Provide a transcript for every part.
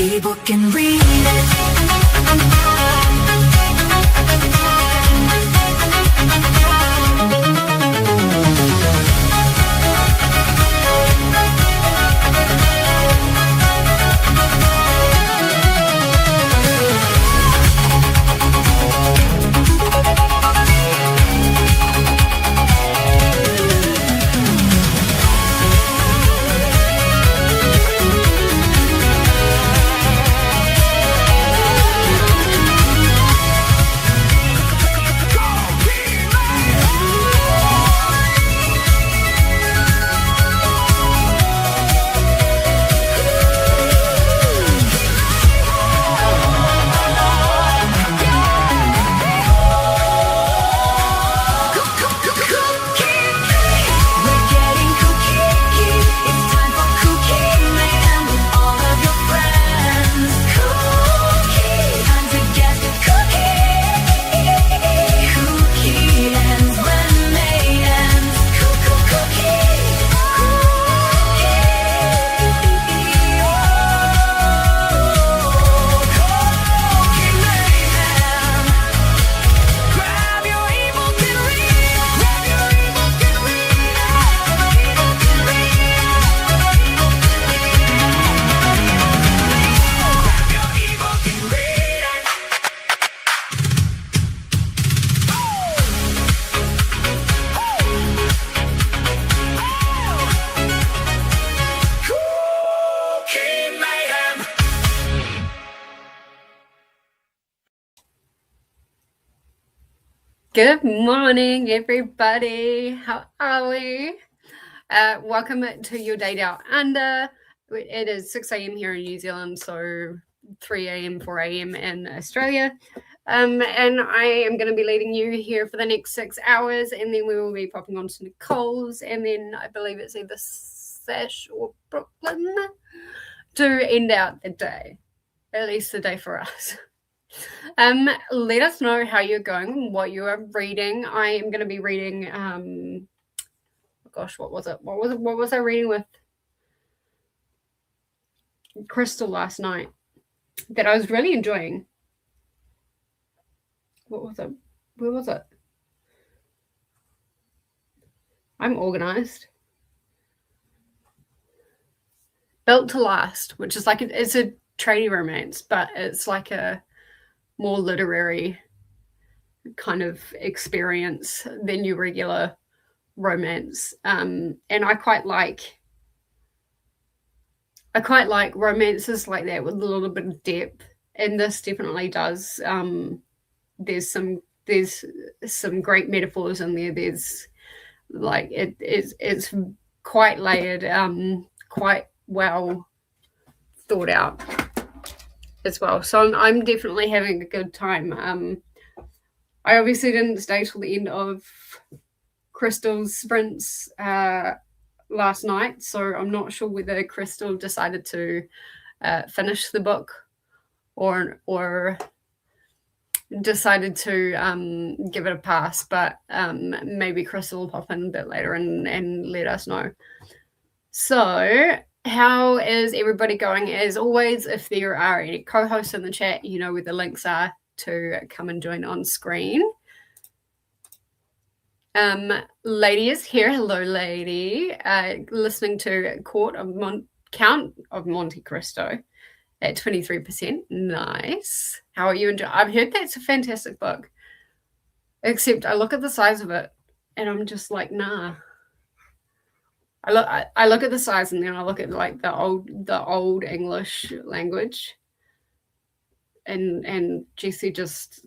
ebook and read it. Good morning, everybody. How are we? Welcome to your day down under. It is 6 a.m. here in New Zealand, so 3 a.m., 4 a.m. in Australia. And I am going to be leading you here for the next 6 hours, and then we will be popping on to Nicole's, and then I believe it's either Sash or Brooklyn to end out the day, at least the day for us. Let us know how you're going, what you are reading. I am going to be reading what was I reading with Crystal last night that I was really enjoying? What was it? Where was it? I'm organized. Built to Last, which is like it's a tradie romance, but it's like a more literary kind of experience than your regular romance. And I quite like romances like that with a little bit of depth, and this definitely does. There's some great metaphors in there. There's Like it's quite layered, quite well thought out as well. So I'm definitely having a good time. I obviously didn't stay till the end of Crystal's sprints last night, so I'm not sure whether Crystal decided to finish the book or decided to give it a pass, but maybe Crystal will pop in a bit later and let us know. So how is everybody going? As always, if there are any co-hosts in the chat, you know where the links are to come and join on screen. Lady is here. Hello, lady. Listening to Count of Monte Cristo at 23%. Nice. How are you enjoying? I've heard that's a fantastic book. Except I look at the size of it and I'm just like, nah. I look at the size and then I look at like the old English language, and Jessie just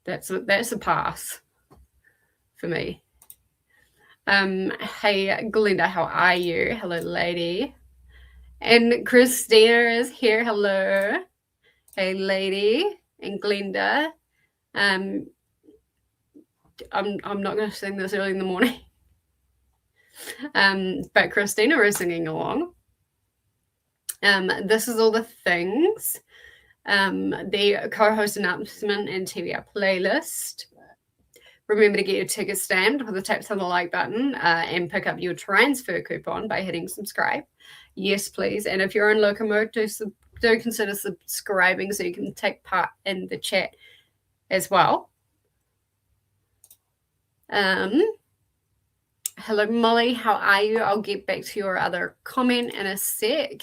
that's a pass for me. Hey Glinda, how are you? Hello, lady. And Christina is here. Hello. Hey, lady. And Glinda. I'm not going to sing this early in the morning. But Christina is singing along. This is all the things. The co-host announcement and TBR playlist. Remember to get your ticket stamped with the taps on the like button and pick up your transfer coupon by hitting subscribe. Yes, please. And if you're in local mode, do consider subscribing so you can take part in the chat as well. Hello, Molly. How are you? I'll get back to your other comment in a sec.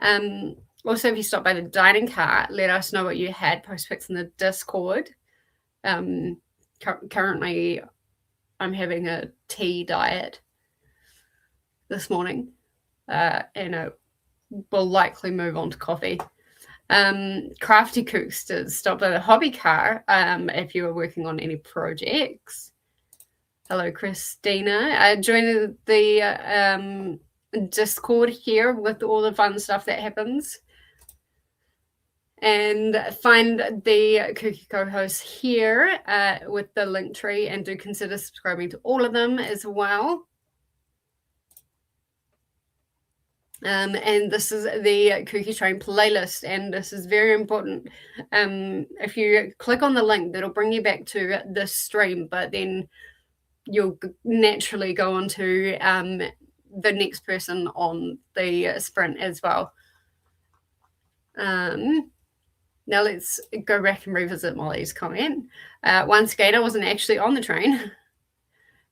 Also, if you stop by the dining car, let us know what you had. Post pics in the Discord. Currently, I'm having a tea diet this morning, and it will likely move on to coffee. Crafty Cooksters, stop by the hobby car if you are working on any projects. Hello, Christina. Join the Discord here with all the fun stuff that happens. And find the KuKi co-hosts here with the link tree, and do consider subscribing to all of them as well. And this is the KuKi Train playlist, and this is very important. If you click on the link, that'll bring you back to this stream, but then you'll naturally go on to the next person on the sprint as well. Now let's go back and revisit Molly's comment. Once again, I wasn't actually on the train.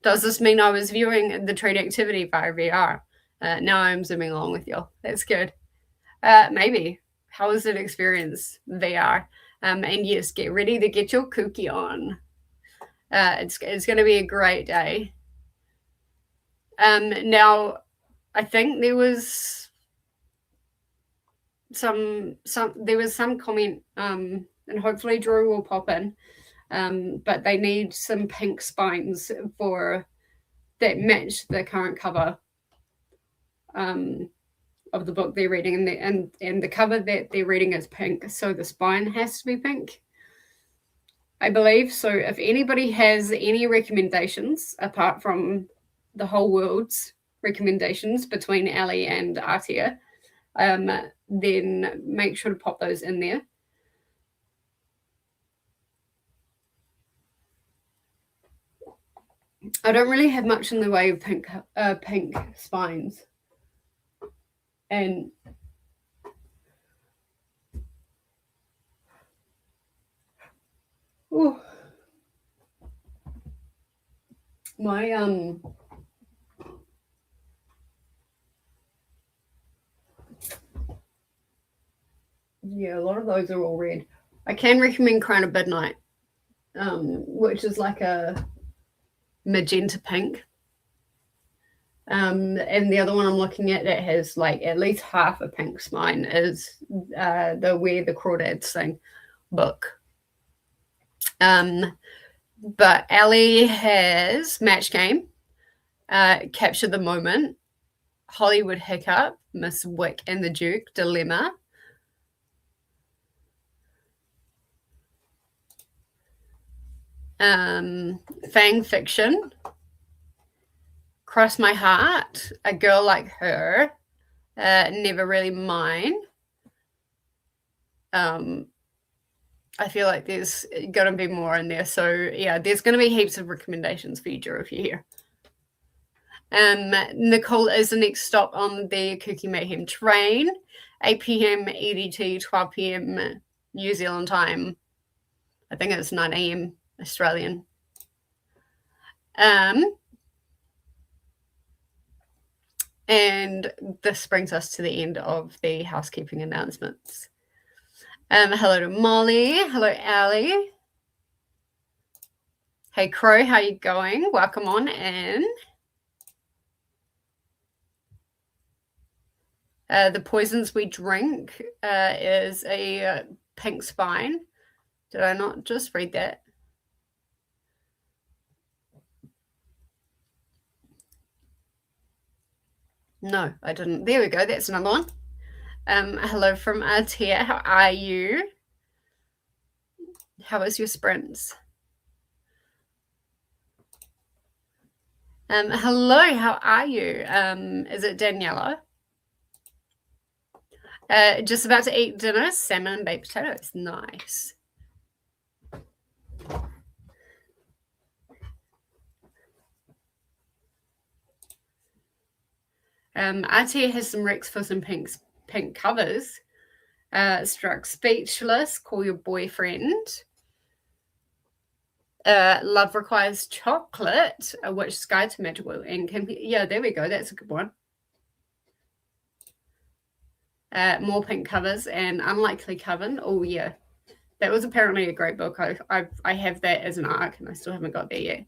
Does this mean I was viewing the train activity via VR? Now I'm zooming along with you. That's good. Maybe. How was it experience VR? And yes, get ready to get your KuKi on. It's going to be a great day. Now, I think there was some comment, and hopefully Drew will pop in. But they need some pink spines for that match the current cover of the book they're reading, and the cover that they're reading is pink, so the spine has to be pink, I believe. So if anybody has any recommendations apart from the whole world's recommendations between Ali and Artia, then make sure to pop those in there. I don't really have much in the way of pink spines. And ooh, my yeah, a lot of those are all red. I can recommend Crown of Midnight, which is like a magenta pink. And the other one I'm looking at that has like at least half a pink spine is the Where the Crawdads Sing book. But Ali has Match Game, Capture the Moment, Hollywood Hiccup, Miss Wick and the Duke, Dilemma. Fang Fiction, Cross My Heart, A Girl Like Her, Never Really Mine. I feel like there's going to be more in there. So, yeah, there's going to be heaps of recommendations for you, Drew, if you're here. Nicole is the next stop on the KuKi MAYhem train, 8 p.m. EDT, 12 p.m. New Zealand time. I think it's 9 a.m. Australian. And this brings us to the end of the housekeeping announcements. Hello to Molly. Hello, Ali. Hey, Crow, how you going? Welcome on in. The Poisons We Drink is a pink spine. Did I not just read that? No, I didn't. There we go. That's another one. Hello from Artia. How are you? How was your sprints? Hello, how are you? Is it Daniela? Just about to eat dinner, salmon and baked potatoes. Nice. Artia has some recs for some pink covers. Struck Speechless, Call Your Boyfriend. Love Requires Chocolate, which Sky to Magical and can be, yeah, there we go. That's a good one. More pink covers and Unlikely Coven. Oh yeah, that was apparently a great book. I have that as an ARC and I still haven't got there yet.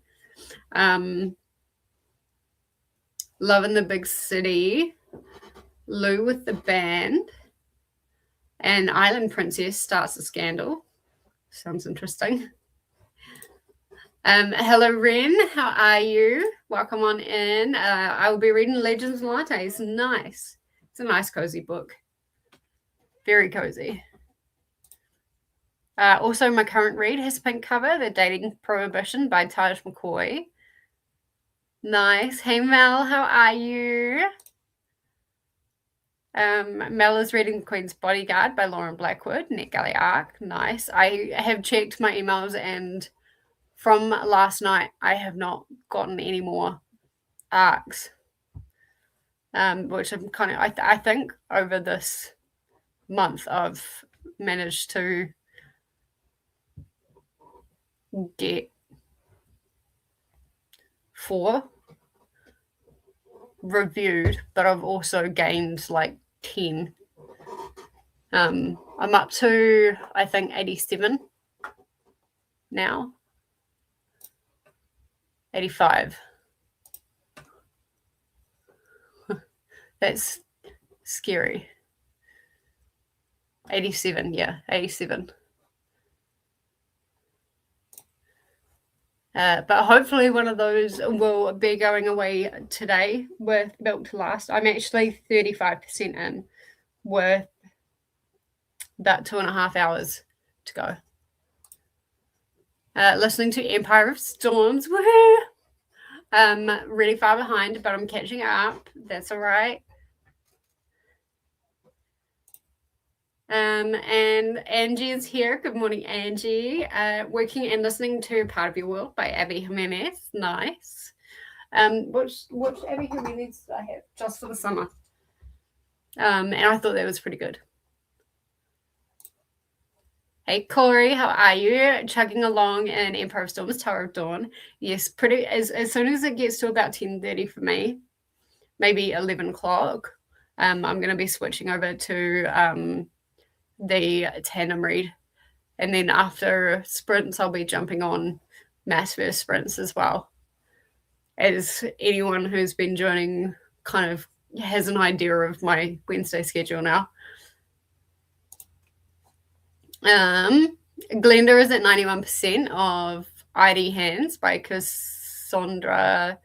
Love in the Big City, Lou with the Band, and Island Princess Starts a Scandal. Sounds interesting. Hello, Ren. How are you? Welcome on in. I will be reading Legends and Lattes. Nice. It's a nice, cozy book. Very cozy. Also, my current read has pink cover, The Dating Prohibition by Taj McCoy. Nice. Hey, Mel. How are you? Mel is reading The Queen's Bodyguard by Lauren Blackwood, NetGalley ARC. Nice. I have checked my emails and from last night, I have not gotten any more ARCs, which I'm kind of, I think over this month I've managed to get 4 reviewed, but I've also gained like 10. I'm up to, I think, 87 now. 85. That's scary. 87, yeah, 87. But hopefully one of those will be going away today with Milk to Last. I'm actually 35% in with about 2.5 hours to go. Listening to Empire of Storms. Woohoo! Really far behind, but I'm catching up. That's all right. And Angie is here. Good morning, Angie. Working and listening to Part of Your World by Abby Jimenez. Nice. Which Abby Jimenez did I have? Just for the Summer. And I thought that was pretty good. Hey, Corey, how are you? Chugging along in Empire of Storms, Tower of Dawn. Yes, pretty. As soon as it gets to about 10:30 for me, maybe 11 o'clock, I'm going to be switching over to the tandem read. And then after sprints, I'll be jumping on mass verse sprints as well. As anyone who's been joining kind of has an idea of my Wednesday schedule now. Glenda is at 91% of ID Hands by Cassandra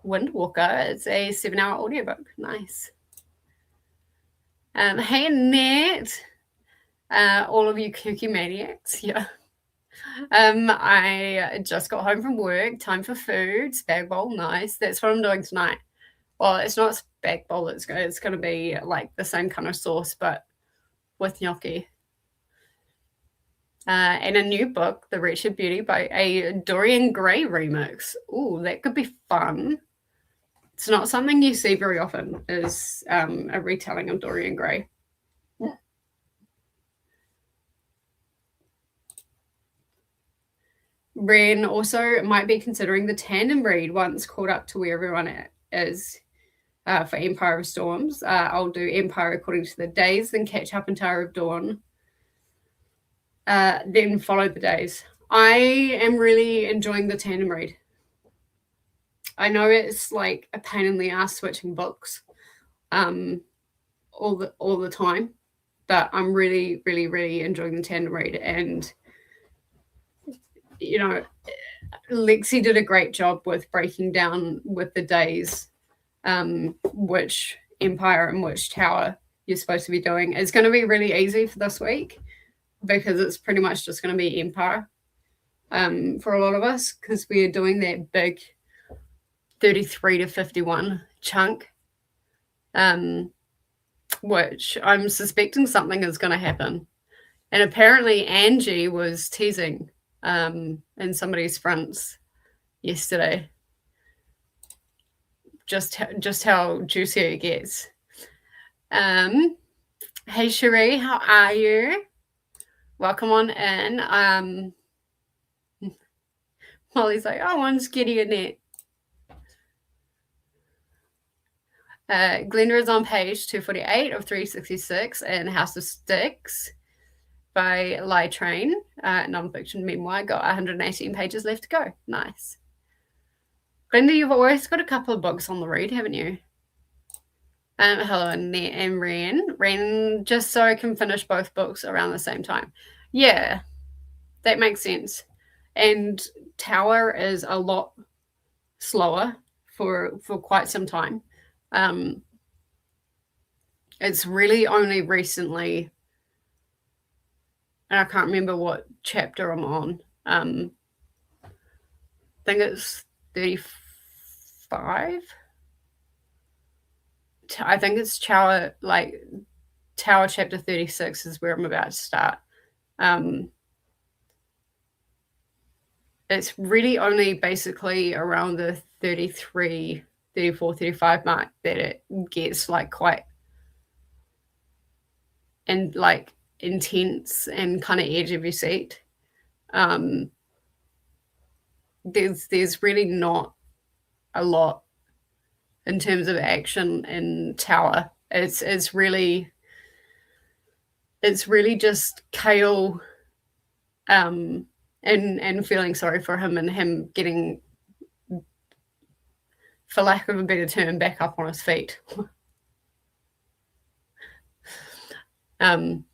Windwalker. It's a 7-hour audiobook. Nice. Hey, Annette. All of you KuKi maniacs. Yeah. I just got home from work. Time for food. Spag bowl. Nice. That's what I'm doing tonight. Well, it's not spag bowl. It's going to be like the same kind of sauce, but with gnocchi. And a new book, The Wretched Beauty, by a Dorian Gray remix. Ooh, that could be fun. It's not something you see very often, is a retelling of Dorian Gray. Ren also might be considering the tandem read once caught up to where everyone is for Empire of Storms. I'll do Empire according to the days, then catch up in Tower of Dawn, then follow the days. I am really enjoying the tandem read. I know it's like a pain in the ass switching books all the time, but I'm really, really, really enjoying the tandem read. And, you know, Lexi did a great job with breaking down with the days which Empire and which Tower you're supposed to be doing. It's going to be really easy for this week because it's pretty much just going to be Empire for a lot of us, because we are doing that big 33 to 51 chunk, which I'm suspecting something is going to happen. And apparently Angie was teasing in somebody's fronts yesterday just how juicy it gets. Hey Cherie, how are you? Welcome on in. Molly's like, oh, I'm skinny Annette. Glenda is on page 248 of 366 in House of Sticks by Lie Train, non-fiction memoir. Got 118 pages left to go. Nice. Glenda, you've always got a couple of books on the read, haven't you? Hello, Annette and Ren. Ren, just so I can finish both books around the same time. Yeah, that makes sense. And Tower is a lot slower for quite some time. It's really only recently, and I can't remember what chapter I'm on. I think it's 35. I think it's Tower chapter 36 is where I'm about to start. It's really only basically around the 33, 34, 35 mark that it gets like quite and like intense and kind of edge of your seat. There's really not a lot in terms of action in Tower. It's really just Kale and feeling sorry for him and him getting, for lack of a better term, back up on his feet. And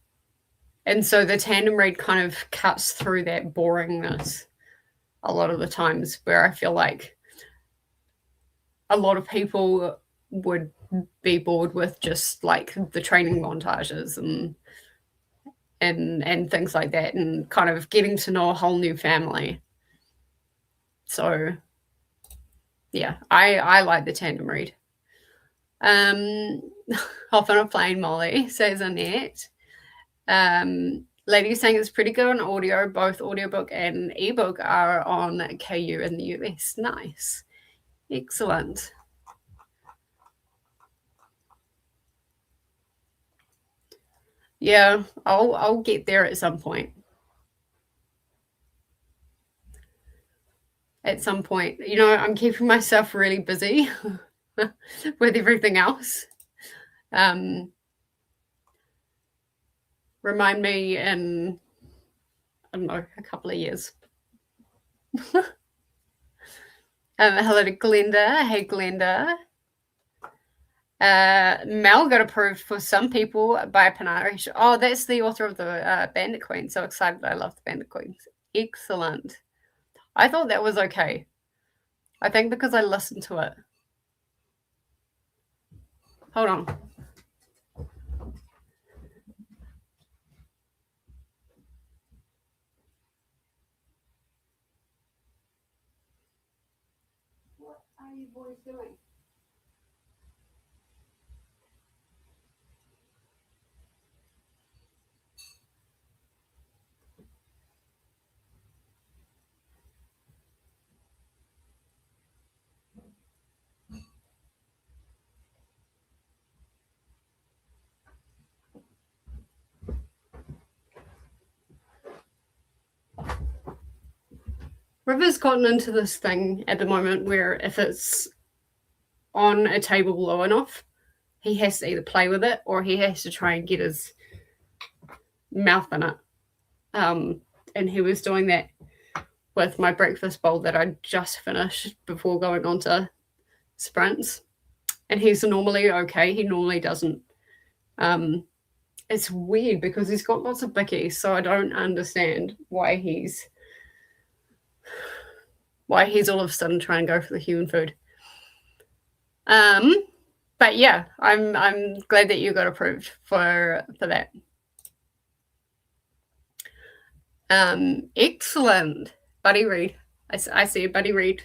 so the tandem read kind of cuts through that boringness a lot of the times, where I feel like a lot of people would be bored with just like the training montages and things like that, and kind of getting to know a whole new family. So yeah, I like the tandem read. Hop on a plane, Molly, says Annette. Lady saying it's pretty good on audio. Both audiobook and ebook are on KU in the US. Nice. Excellent. Yeah, I'll get there at some point. At some point. You know, I'm keeping myself really busy with everything else. Remind me in, I don't know, a couple of years. Hello to Glenda. Hey, Glenda. Mel got approved for some people by Panari. Oh, that's the author of the Bandit Queen. So excited. I love the Bandit Queens. Excellent. I thought that was okay. I think because I listened to it. Hold on. What are you boys doing? River's gotten into this thing at the moment where if it's on a table low enough, he has to either play with it or he has to try and get his mouth in it. And he was doing that with my breakfast bowl that I just finished before going on to sprints. And he's normally okay. He normally doesn't. It's weird because he's got lots of bickies, so I don't understand why he's all of a sudden trying to go for the human food. But yeah, I'm glad that you got approved for that. Excellent. Buddy Reed. I see you, Buddy Reed.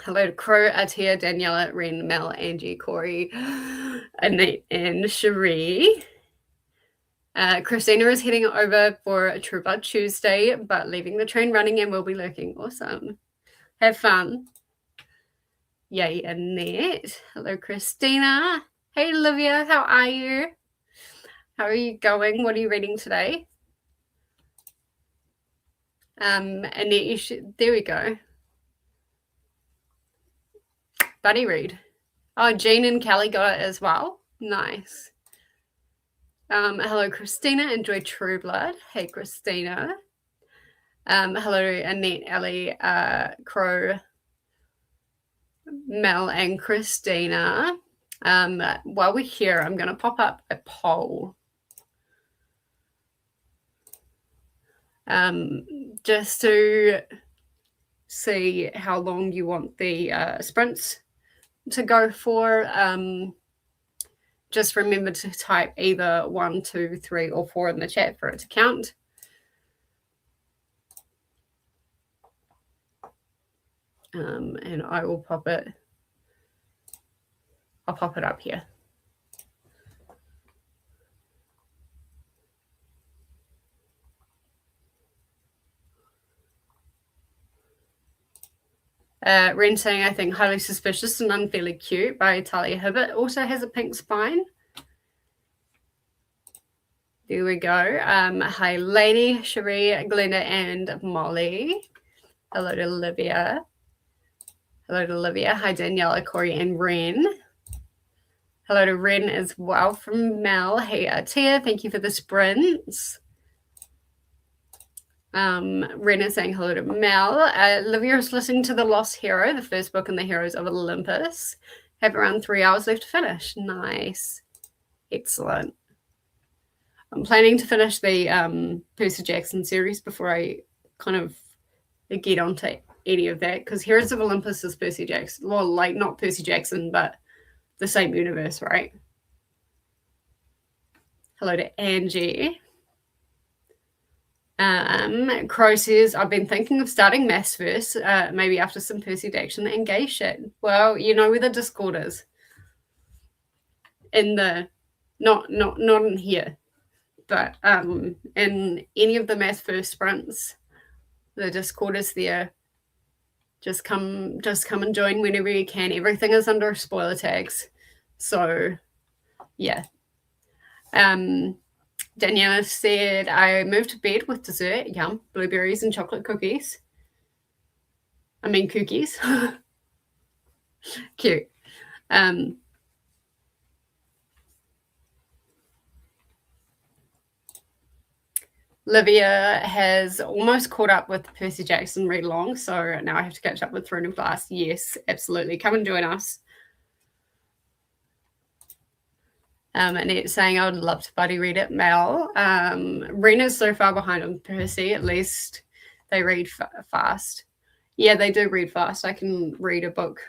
Hello to Crow, Atia, Daniela, Ren, Mel, Angie, Corey, Annette, and Cherie. Christina is heading over for a True Blood Tuesday, but leaving the train running and will be lurking. Awesome. Have fun. Yay, Annette. Hello, Christina. Hey, Olivia. How are you? How are you going? What are you reading today? Annette, you should. There we go. Buddy Reed. Oh, Jean and Kelly got it as well. Nice. Hello, Christina. Enjoy True Blood. Hey, Christina. Hello, Annette, Ellie, Crow, Mel, and Christina. While we're here, I'm going to pop up a poll. Just to see how long you want the sprints to go for. Just remember to type either 1, 2, 3, or 4 in the chat for it to count. And I will pop it. I'll pop it up here. Ren saying, I think Highly Suspicious and Unfairly Cute by Talia Hibbert also has a pink spine. There we go. Hi, Lainey, Cherie, Glenda, and Molly. Hello to Olivia. Hello to Olivia. Hi, Daniela, Corey, and Ren. Hello to Ren as well from Mel. Hey, Tia, thank you for the sprints. Ren is saying hello to Mel. Olivia is listening to The Lost Hero, the first book in the Heroes of Olympus. Have around 3 hours left to finish. Nice. Excellent. I'm planning to finish the Percy Jackson series before I kind of get onto any of that, because Heroes of Olympus is Percy Jackson. Well, like not Percy Jackson, but the same universe, right? Hello to Angie. Crow says, I've been thinking of starting maths first, maybe after some Percy Jackson and gay shit. Well, you know where the Discord is. In the, not in here, but in any of the maths first sprints, the Discord is there. Just come and join whenever you can. Everything is under spoiler tags. So, yeah. Daniela said, I moved to bed with dessert. Yum. Blueberries and chocolate cookies. I mean, cookies. Cute. Livia has almost caught up with Percy Jackson read along, so now I have to catch up with Throne of Glass. Yes, absolutely. Come and join us. And it's saying I would love to buddy read it. Mel. Ren is so far behind on Percy. At least they read fast. Yeah, they do read fast. I can read a book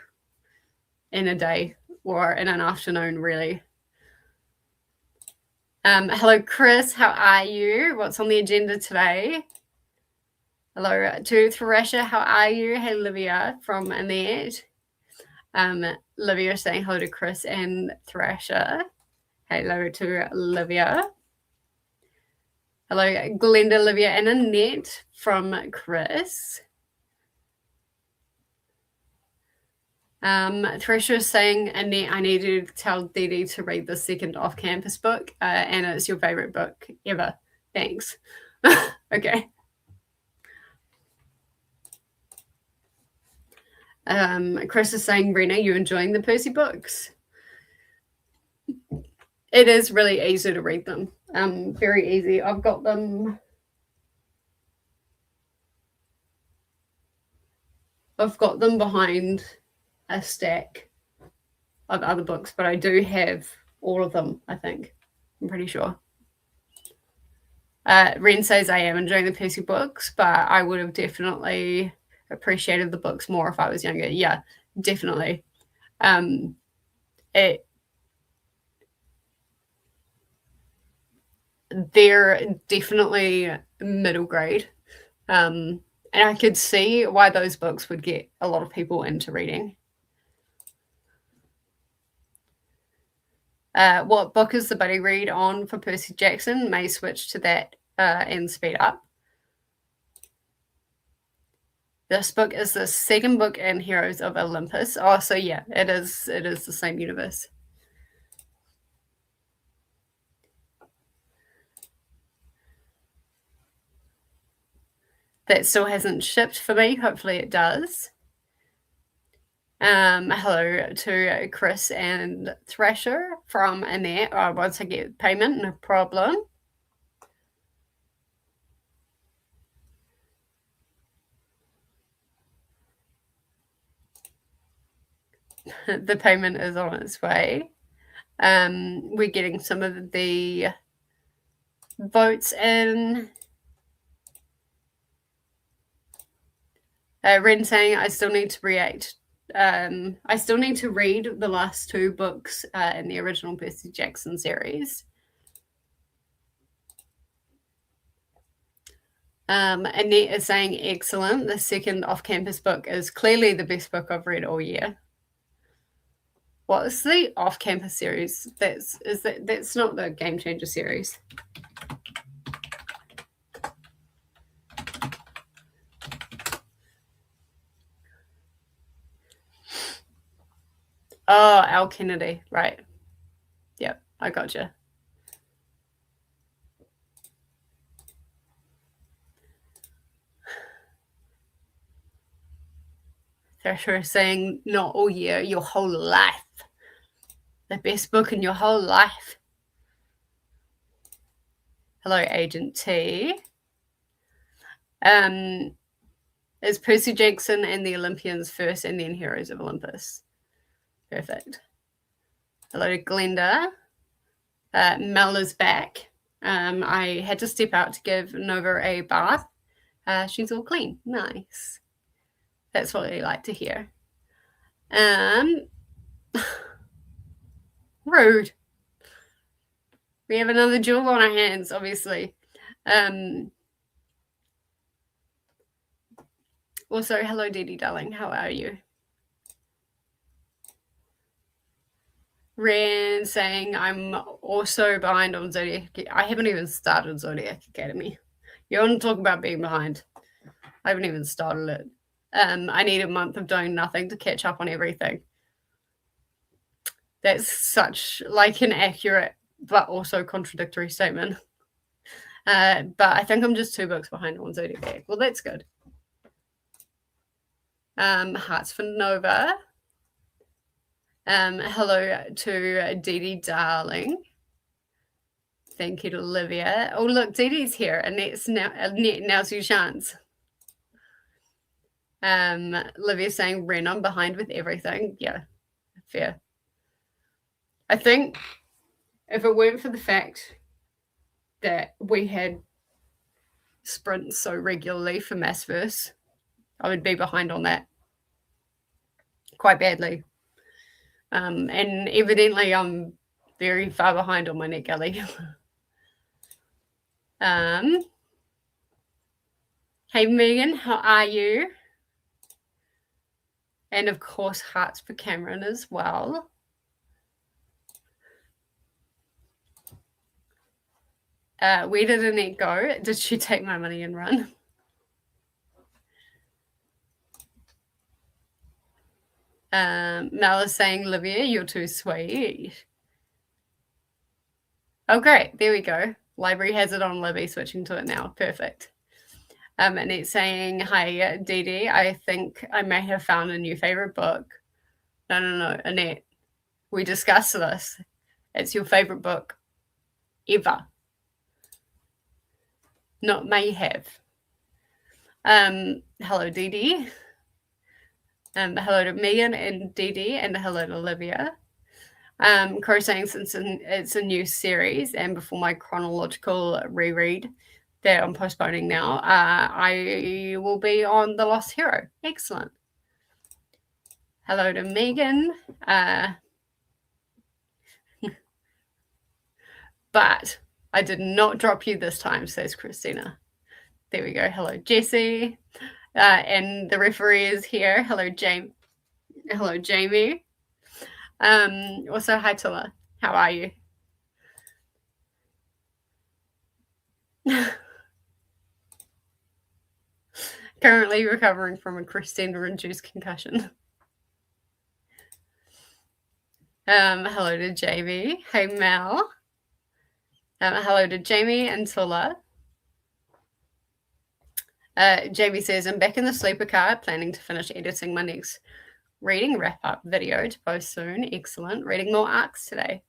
in a day or in an afternoon, really. Hello, Chris. How are you? What's on the agenda today? Hello to Thrasher. How are you? Hey, Livia from Annette. Livia saying hello to Chris and Thrasher. Hello to Livia. Hello, Glenda, Livia, and Annette from Chris. Thrasher is saying, Annette, I need you to tell Dee Dee to read the second off-campus book, and it's your favorite book ever. Thanks. Okay. Chris is saying, Rena, you enjoying the Percy books? It is really easy to read them. Very easy. I've got them behind a stack of other books, but I do have all of them, I think. I'm pretty sure. Ren says I am enjoying the Percy books, but I would have definitely appreciated the books more if I was younger. Yeah, definitely. They're definitely middle grade. And I could see why those books would get a lot of people into reading. What book is the buddy read on for Percy Jackson? May switch to that and speed up. This book is the second book in Heroes of Olympus. Oh, so yeah, it is the same universe. That still hasn't shipped for me. Hopefully it does. Hello to Chris and Thrasher from Annette. Once I get payment, no problem. The payment is on its way. We're getting some of the votes in. Ren saying I still need to react. I still need to read the last two books in the original Percy Jackson series. Annette is saying excellent. The second off-campus book is clearly the best book I've read all year. What is the off-campus series? That's not the Game Changer series. Oh, Al Kennedy, right. Yep, I gotcha. Thrasher is saying not all year, your whole life. The best book in your whole life. Hello, Agent T. Is Percy Jackson and the Olympians first and then Heroes of Olympus? Perfect. Hello to Glenda. Mel is back. I had to step out to give Nova a bath. She's all clean. Nice. That's what we like to hear. Rude. We have another jewel on our hands, obviously. Also, hello, Dee Dee, darling. How are you? Ren saying I'm also behind on Zodiac. I haven't even started Zodiac Academy. You want to talk about being behind? I haven't even started it. I need a month of doing nothing to catch up on everything. That's such like an accurate but also contradictory statement. But I think I'm just 2 books behind on Zodiac. Well, that's good. Hearts for Nova. Hello to Dee Dee, darling. Thank you to Olivia. Oh, look, Dee Dee's here. Annette's now's your chance. Livia's saying, Ren, I'm behind with everything. Yeah, fair. I think if it weren't for the fact that we had sprints so regularly for Massverse, I would be behind on that quite badly. And evidently I'm very far behind on my NetGalley. Hey Megan, how are you? And of course, hearts for Cameron as well. Where did Annette go? Did she take my money and run? Mel is saying, Livia, you're too sweet. Oh, great. There we go. Library has it on Libby, switching to it now. Perfect. Annette saying, hi, Dee Dee. I think I may have found a new favorite book. No, Annette. We discussed this. It's your favorite book ever. Not may have. Hello, Dee Dee. Hello to Megan and Dee Dee, and hello to Olivia. Crow saying, since it's a new series and before my chronological reread that I'm postponing now, I will be on The Lost Hero. Excellent. Hello to Megan. But I did not drop you this time, says Christina. There we go. Hello, Jessie. And the referee is here. Hello, Jamie. Hello, Jamie. Also, hi, Tilla. How are you? Currently recovering from a Christina-induced concussion. Hello to Jamie. Hey, Mel. Hello to Jamie and Tilla. Jamie says, I'm back in the sleeper car, planning to finish editing my next reading wrap-up video to post soon. Excellent. Reading more arcs today.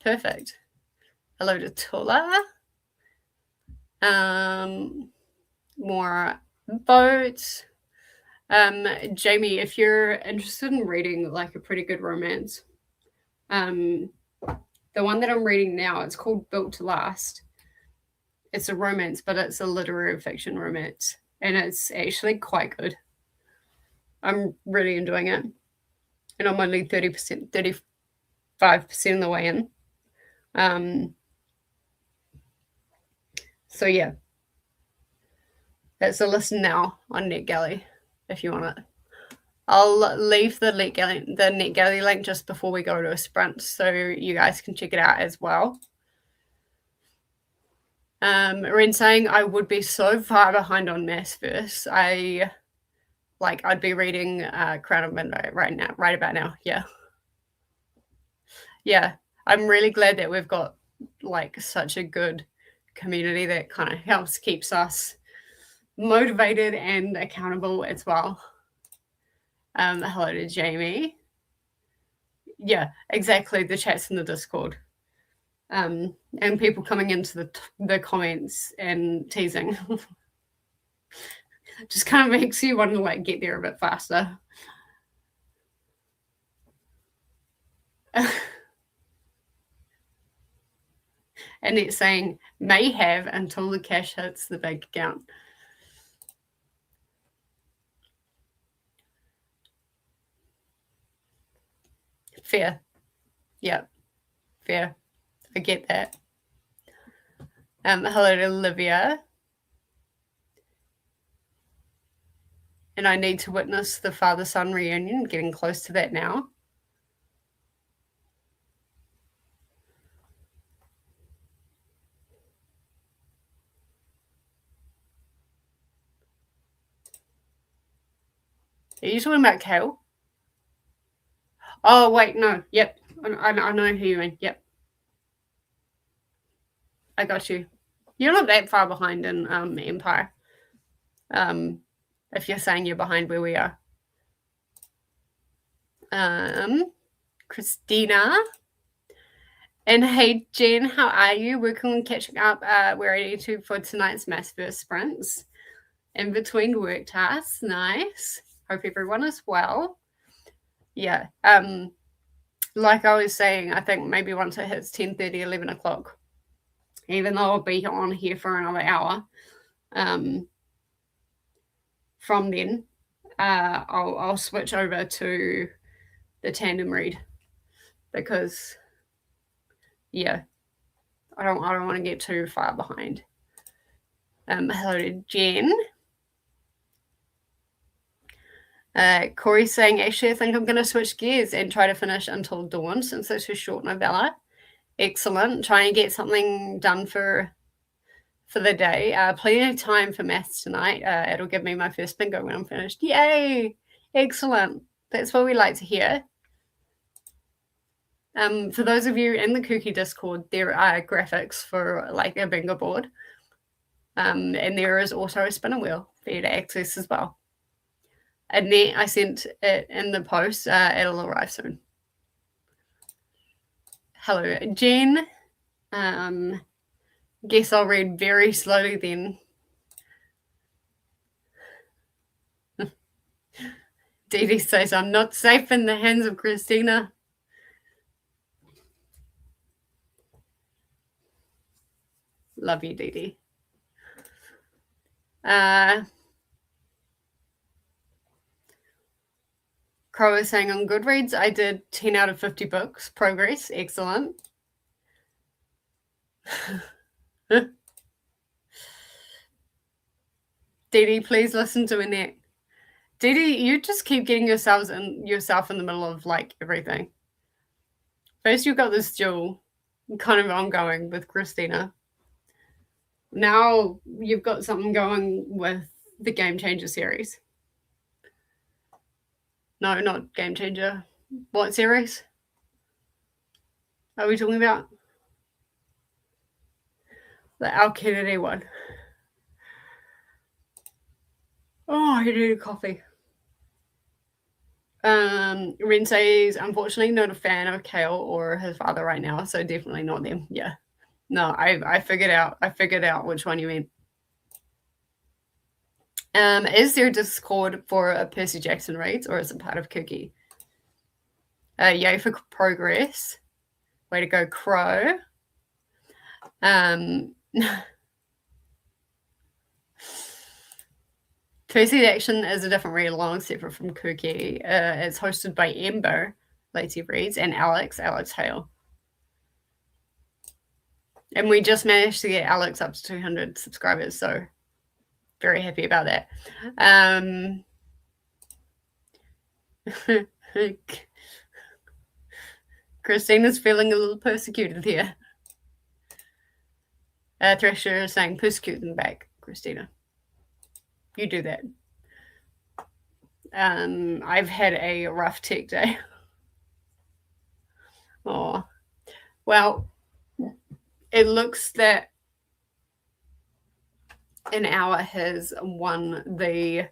Perfect. Hello to Tula. More boats. Jamie, if you're interested in reading like a pretty good romance, the one that I'm reading now, it's called Built to Last. It's a romance, but it's a literary fiction romance, and it's actually quite good. I'm really enjoying it, and I'm only 35% of the way in. So yeah, that's a listen now on NetGalley if you want it. I'll leave the NetGalley link just before we go to a sprint, so you guys can check it out as well. Ren saying, I would be so far behind on Massverse. I'd be reading Crown of Midnight right about now. Yeah. I'm really glad that we've got like such a good community that kind of keeps us motivated and accountable as well. Hello to Jamie. Yeah, exactly. The chats in the Discord. And people coming into the comments and teasing. Just kind of makes you want to like get there a bit faster. And it's saying may have until the cash hits the bank account. Fair. Yeah, fair. I get that. Hello to Olivia. And I need to witness the father-son reunion, getting close to that now. Are you talking about Kale? Oh, wait, no. Yep. I know who you mean. Yep. I got you. You're not that far behind in Empire. If you're saying you're behind where we are. Christina. And hey, Jen, how are you? Working on catching up. We're ready for tonight's Massverse sprints. In between work tasks. Nice. Hope everyone is well. Yeah. Like I was saying, I think maybe once it hits 10:30, 11 o'clock, even though I'll be on here for another hour, from then, I'll switch over to the tandem read because yeah, I don't want to get too far behind. Hello, Jen. Corey's saying, actually, I think I'm going to switch gears and try to finish Until Dawn since it's a short novella. Excellent. Try and get something done for the day. Plenty of time for maths tonight. It'll give me my first bingo when I'm finished. Yay! Excellent. That's what we like to hear. For those of you in the KuKi Discord, there are graphics for like a bingo board. And there is also a spinner wheel for you to access as well. And then I sent it in the post. It'll arrive soon. Hello, Jen. Guess I'll read very slowly then. Dee Dee says, I'm not safe in the hands of Christina. Love you, Dee Dee. Crow is saying on Goodreads, I did 10 out of 50 books. Progress. Excellent. Dee Dee, please listen to Annette. Dee Dee, you just keep getting yourself in the middle of like everything. First, you've got this duel kind of ongoing with Christina. Now you've got something going with the Game Changer series. No, not Game Changer. What series are we talking about? The Al Kennedy one. Oh, I need a coffee. Ren says, unfortunately, not a fan of Kale or his father right now, so definitely not them. Yeah. No, I figured out which one you mean. Is there Discord for Percy Jackson reads, or is it part of KuKi? Yay for progress. Way to go, Crow. Percy Action is a different read along separate from KuKi. It's hosted by Ember, Lacey Reads, and Alex Hale. And we just managed to get Alex up to 200 subscribers, so very happy about that. Christina's feeling a little persecuted here. Thresher is saying, persecute them back, Christina. You do that. I've had a rough tech day. Oh, well, it looks that an hour has won the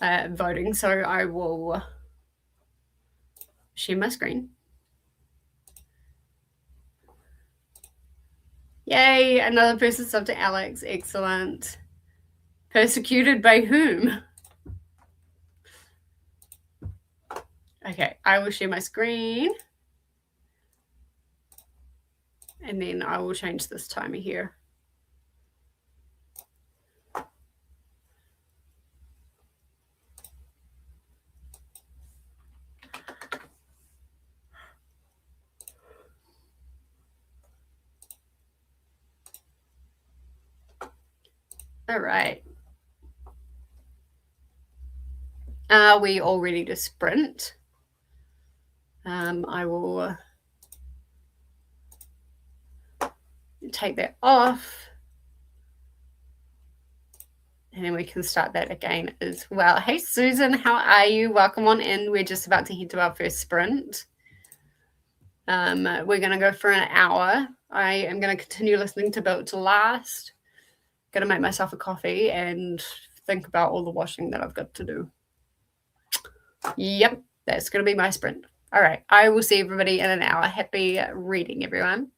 voting, so I will share my screen. Yay, another person subbed to Alex. Excellent. Persecuted by whom? Okay, I will share my screen. And then I will change this timer here. All right. Are we all ready to sprint? I will take that off. And then we can start that again as well. Hey, Susan, how are you? Welcome on in. We're just about to head to our first sprint. We're going to go for an hour. I am going to continue listening to Built to Last. Going to make myself a coffee and think about all the washing that I've got to do. Yep, that's going to be my sprint. All right, I will see everybody in an hour. Happy reading, everyone.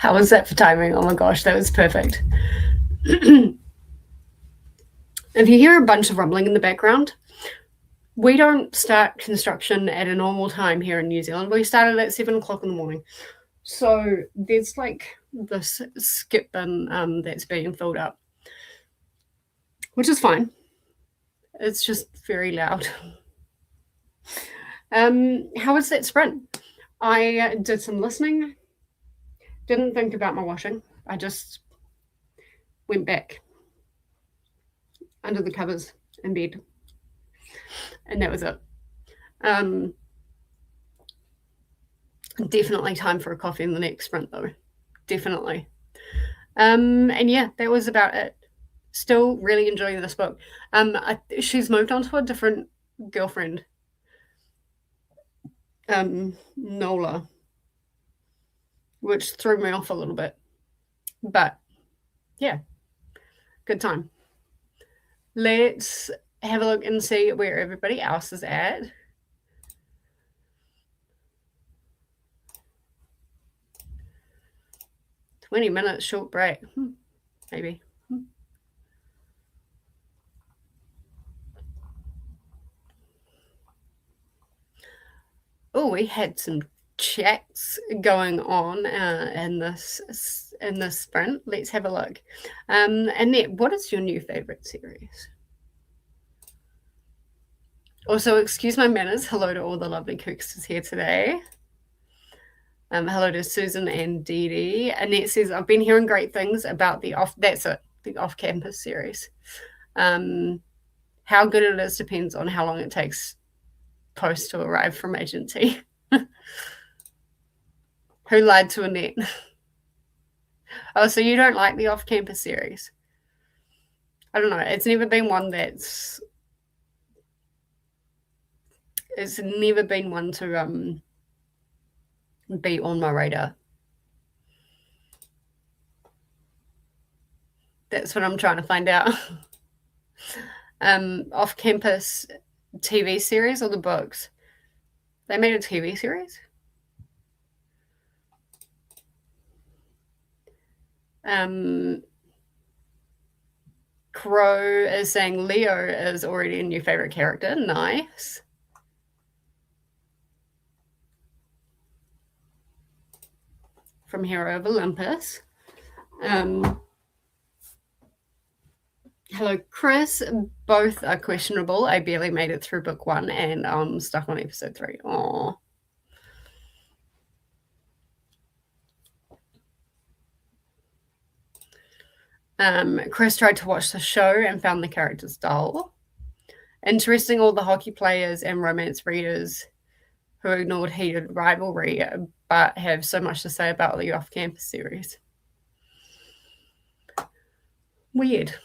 How was that for timing? Oh my gosh, that was perfect. If you hear a bunch of rumbling in the background, we don't start construction at a normal time here in New Zealand. We started at 7 o'clock in the morning. So there's like this skip bin that's being filled up, which is fine. It's just very loud. How was that sprint? I did some listening, didn't think about my washing. I just went back under the covers in bed, and that was it. Definitely time for a coffee in the next sprint, though. Definitely. And yeah, that was about it. Still really enjoying this book. She's moved on to a different girlfriend, Nola, which threw me off a little bit. But yeah, good time. Let's have a look and see where everybody else is at. "20 minutes short break." Maybe. Oh, we had some chats going on in this sprint. Let's have a look. Annette, what is your new favorite series? Also, excuse my manners. Hello to all the lovely kooksters here today. Hello to Susan and Dee Dee. Annette says, "I've been hearing great things about the off-campus series. How good it is depends on how long it takes post to arrive from agency." Who lied to Annette? Oh, so you don't like the off-campus series? I don't know. It's never been one that's... It's never been one to be on my radar. That's what I'm trying to find out. Off-campus TV series or the books? They made a TV series? Crow is saying Leo is already a new favorite character. Nice. From Hero of Olympus. Hello, Chris. Both are questionable. I barely made it through book 1 and I'm stuck on episode 3. Aww. Chris tried to watch the show and found the characters dull. Interesting, all the hockey players and romance readers who ignored heated rivalry but have so much to say about the off-campus series. Weird.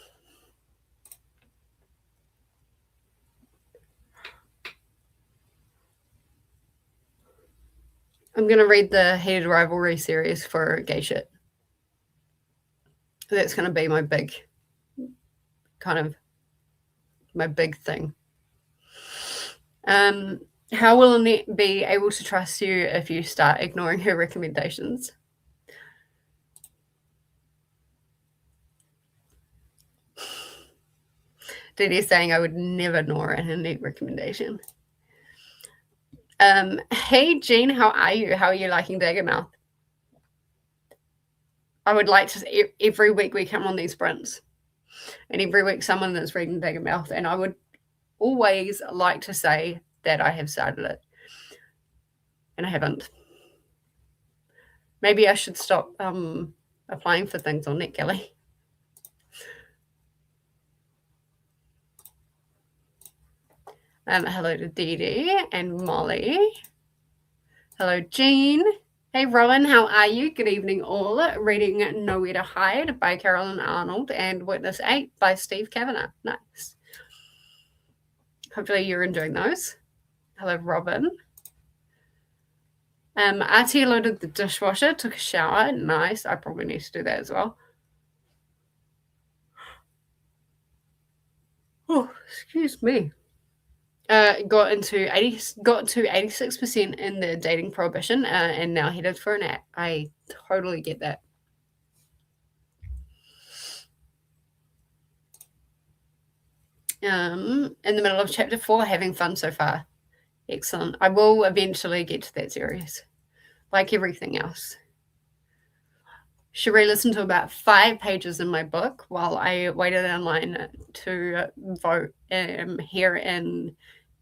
I'm going to read the heated rivalry series for gay shit. That's going to be my big, my big thing. How will Annette be able to trust you if you start ignoring her recommendations? Diddy saying I would never ignore an Annette recommendation. Hey, Jean, how are you? How are you liking Daggermouth? I would like to... Every week we come on these sprints. And every week someone is reading Daggermouth. And I would always like to say that I have started it. And I haven't. Maybe I should stop applying for things on NetGalley. Hello to Dee Dee and Molly. Hello, Jean. Hey, Rowan, how are you? Good evening, all. Reading Nowhere to Hide by Carolyn Arnold and Witness 8 by Steve Kavanagh. Nice. Hopefully you're enjoying those. Hello, Robin. Artie loaded the dishwasher, took a shower. Nice. I probably need to do that as well. Oh, excuse me. Got to 86% in the dating prohibition and now headed for a nap. I totally get that. In the middle of chapter 4, having fun so far. Excellent. I will eventually get to that series, like everything else. Cherie listened to about 5 pages in my book while I waited in line to vote here in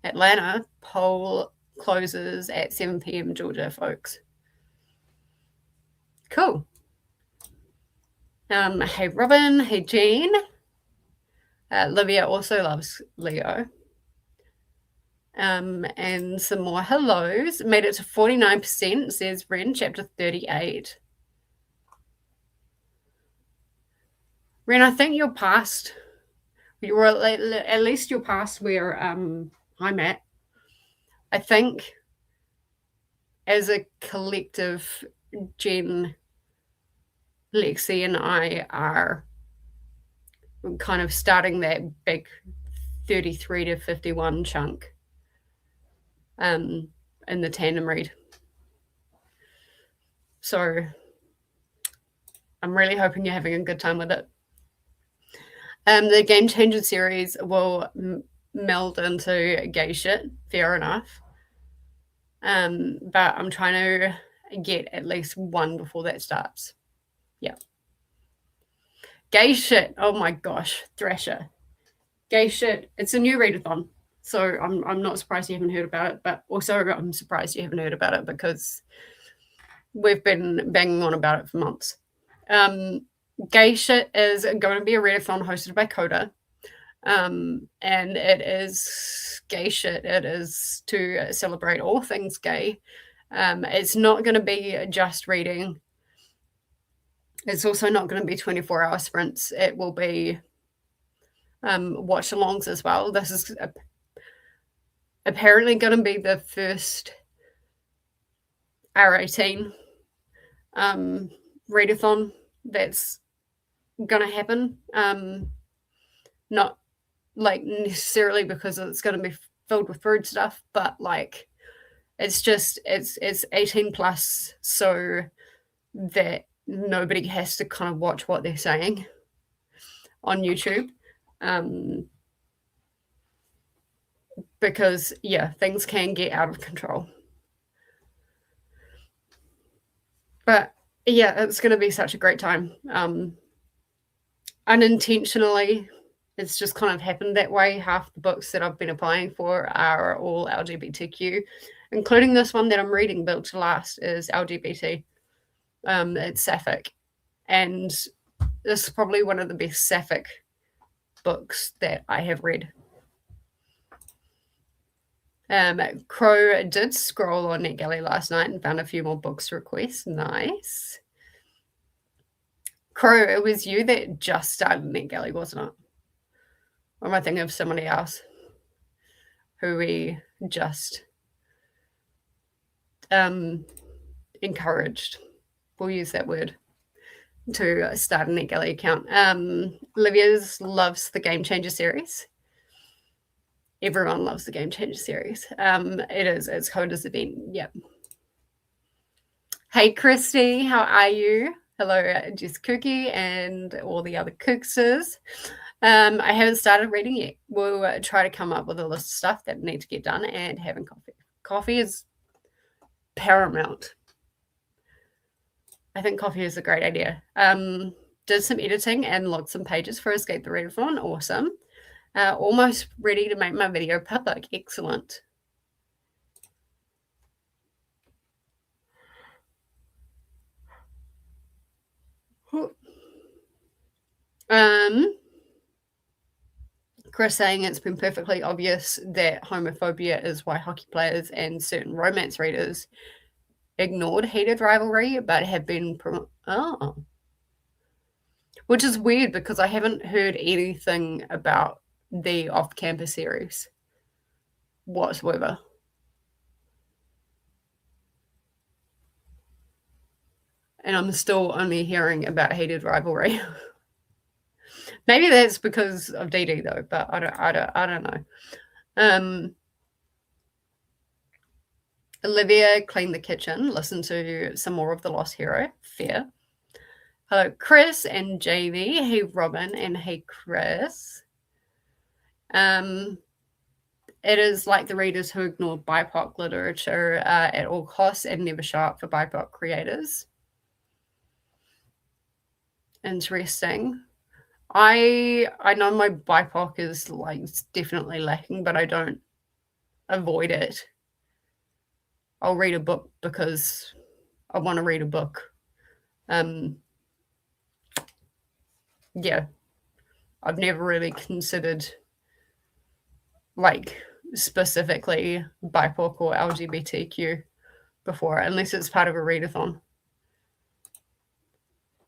Atlanta. Poll closes at 7 p.m. Georgia, folks. Cool. Hey, Robin. Hey, Jean. Livia also loves Leo. And some more hellos. Made it to 49%, says Ren, chapter 38. Ren, I think you're past. You're at least you're past where I'm at. I think as a collective, Jen, Lexi, and I are kind of starting that big 33 to 51 chunk in the tandem read. So I'm really hoping you're having a good time with it. The Game Changer series will meld into gay shit, fair enough. But I'm trying to get at least one before that starts. Yeah. Gay shit. Oh my gosh, Thrasher. Gay shit. It's a new readathon. So I'm not surprised you haven't heard about it, but also I'm surprised you haven't heard about it because we've been banging on about it for months. Gay shit is going to be a readathon hosted by Koda. And it is gay shit. It is to celebrate all things gay. It's not going to be just reading. It's also not going to be 24-hour sprints. It will be watch alongs as well. This is apparently going to be the first R18 readathon that's going to happen. Not like necessarily because it's going to be filled with rude stuff, but like it's 18 plus, so that nobody has to kind of watch what they're saying on YouTube. Because yeah, things can get out of control. But yeah, it's going to be such a great time. Unintentionally, it's just kind of happened that way. Half the books that I've been applying for are all LGBTQ, including this one that I'm reading, Built to Last, is LGBT. It's sapphic. And this is probably one of the best sapphic books that I have read. Crow did scroll on NetGalley last night and found a few more books requests. Nice. Crow, it was you that just started NetGalley, wasn't it? Or am I thinking of somebody else who we just encouraged? We'll use that word to start a NetGalley account. Livia's loves the Game Changer series. Everyone loves the Game Changer series. It's Koda's event. Yep. Hey, Christy, how are you? Hello, Jess KuKi and all the other cooksters. I haven't started reading yet. We'll try to come up with a list of stuff that need to get done and having coffee. Coffee is paramount. I think coffee is a great idea. Did some editing and logged some pages for Escape the Readathon. Awesome. Almost ready to make my video public. Excellent. Chris saying it's been perfectly obvious that homophobia is why hockey players and certain romance readers ignored heated rivalry, but have been which is weird because I haven't heard anything about the off-campus series whatsoever. And I'm still only hearing about heated rivalry. Maybe that's because of DD though, but I don't know. Olivia cleaned the kitchen, listened to some more of The Lost Hero. Fair. Hello, Chris and Jamie. Hey, Robin, and hey, Chris. It is like the readers who ignore BIPOC literature at all costs and never show up for BIPOC creators. Interesting. I know my BIPOC is like definitely lacking, but I don't avoid it. I'll read a book because I want to read a book. Yeah, I've never really considered like specifically BIPOC or LGBTQ before, unless it's part of a readathon.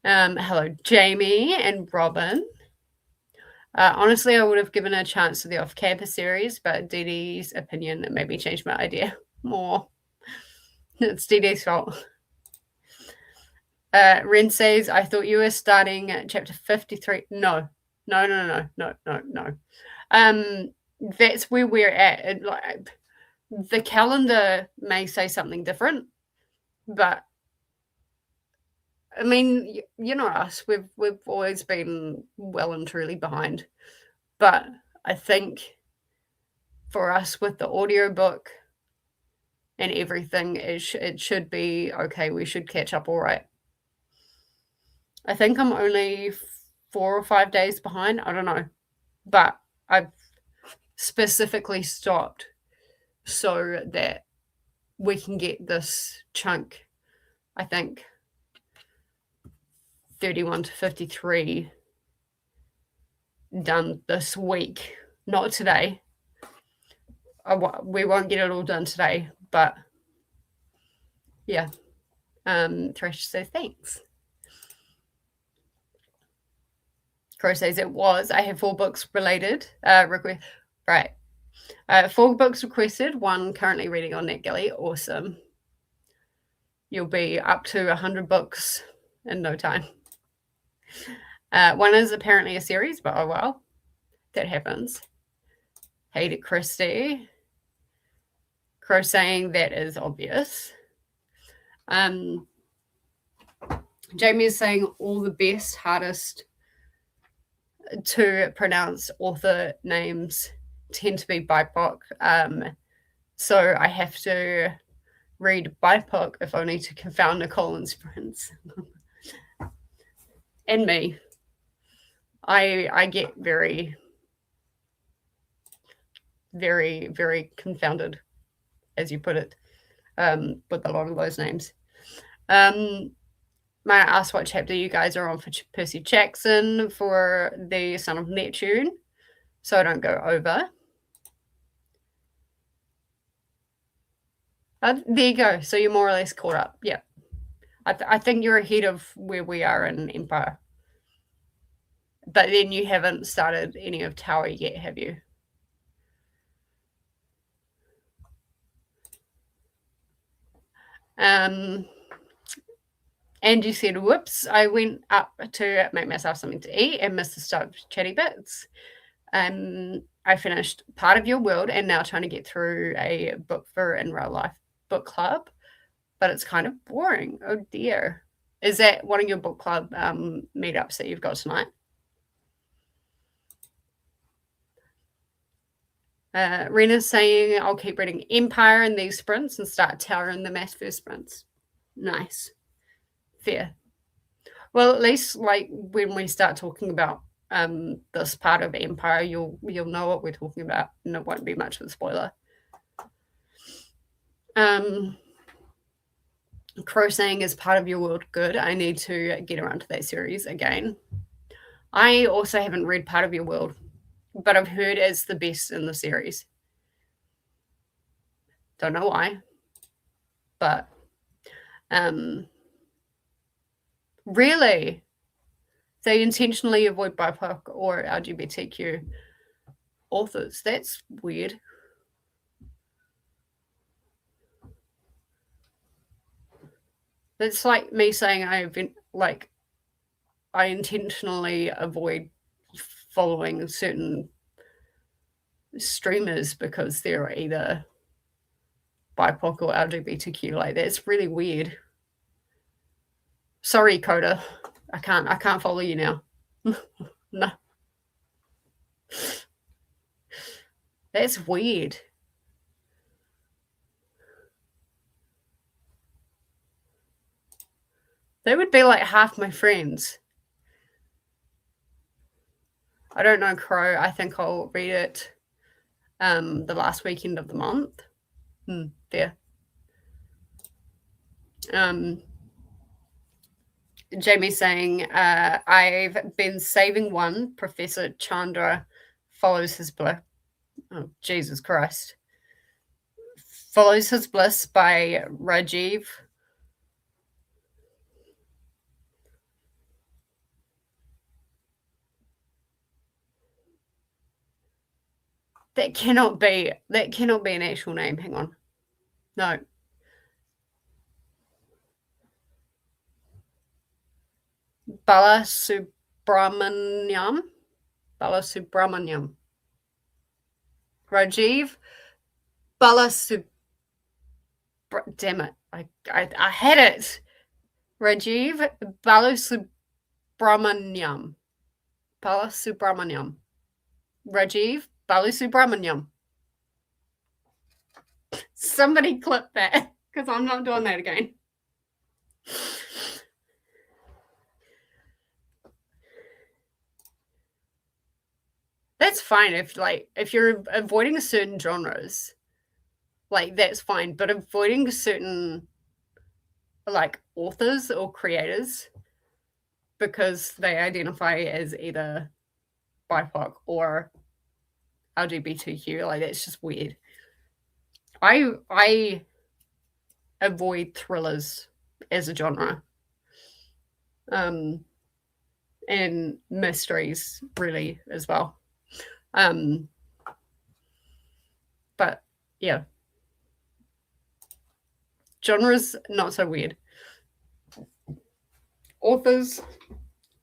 Hello, Jamie and Robin. Honestly, I would have given a chance to the off-campus series, but Dee Dee's opinion made me change my idea more. It's Dee Dee's fault. Ren says, I thought you were starting at chapter 53. No. That's where we're at. Like, the calendar may say something different, but I mean, you know us. We've always been well and truly behind, but I think for us with the audiobook and everything, it should be okay. We should catch up all right. I think I'm only 4 or 5 days behind. I don't know, but I've specifically stopped so that we can get this chunk, I think 31 to 53 done this week, not today. We won't get it all done today, but yeah. Thresh says thanks. Crow says it was. I have 4 books related. Right. 4 books requested, 1 currently reading on NetGalley. Awesome. You'll be up to 100 books in no time. 1 is apparently a series, but oh well. That happens. Hey to Christy. Crow saying that is obvious. Jamie is saying all the best, hardest to pronounce author names tend to be BIPOC. So I have to read BIPOC if only to confound Nicole and friends. And me. I get very, very, very confounded, as you put it, with a lot of those names. May I ask what chapter you guys are on for Percy Jackson for the Son of Neptune, so I don't go over? There you go. So you're more or less caught up. Yeah. I think you're ahead of where we are in Empire. But then you haven't started any of Tower yet, have you? Angie said, whoops, I went up to make myself something to eat and missed the start of Chatty Bits. I finished Part of Your World and now trying to get through a book for in real life book club, but it's kind of boring. Oh dear. Is that one of your book club meetups that you've got tonight? Rena's saying I'll keep reading Empire in these sprints and start Tower in the mass first sprints. Nice. Fair. Well, at least like when we start talking about this part of Empire, you'll know what we're talking about, and it won't be much of a spoiler. Crow saying is Part of Your World good. I need to get around to that series again. I also haven't read Part of Your World, but I've heard it's the best in the series. Don't know why, but really, they intentionally avoid BIPOC or LGBTQ authors. That's weird. It's like me saying I intentionally avoid following certain streamers because they're either BIPOC or LGBTQ. Like, that's really weird. Sorry, Koda. I can't follow you now. No. That's weird. They would be like half my friends. I don't know Crow. I think I'll read it the last weekend of the month. There. Jamie saying, I've been saving one. Professor Chandra follows his bliss. Oh, Jesus Christ. Follows his bliss by Rajiv. That cannot be an actual name. Hang on. No. Balasubramaniam. Rajiv Balasub. Damn it! I had it. Rajiv Balasubramaniam. Rajiv Balasubramaniam. Somebody clip that because I'm not doing that again. That's fine if you're avoiding certain genres, like that's fine. But avoiding certain like authors or creators because they identify as either BIPOC or LGBTQ, like that's just weird. I avoid thrillers as a genre, and mysteries really as well. But yeah, genres not so weird. Authors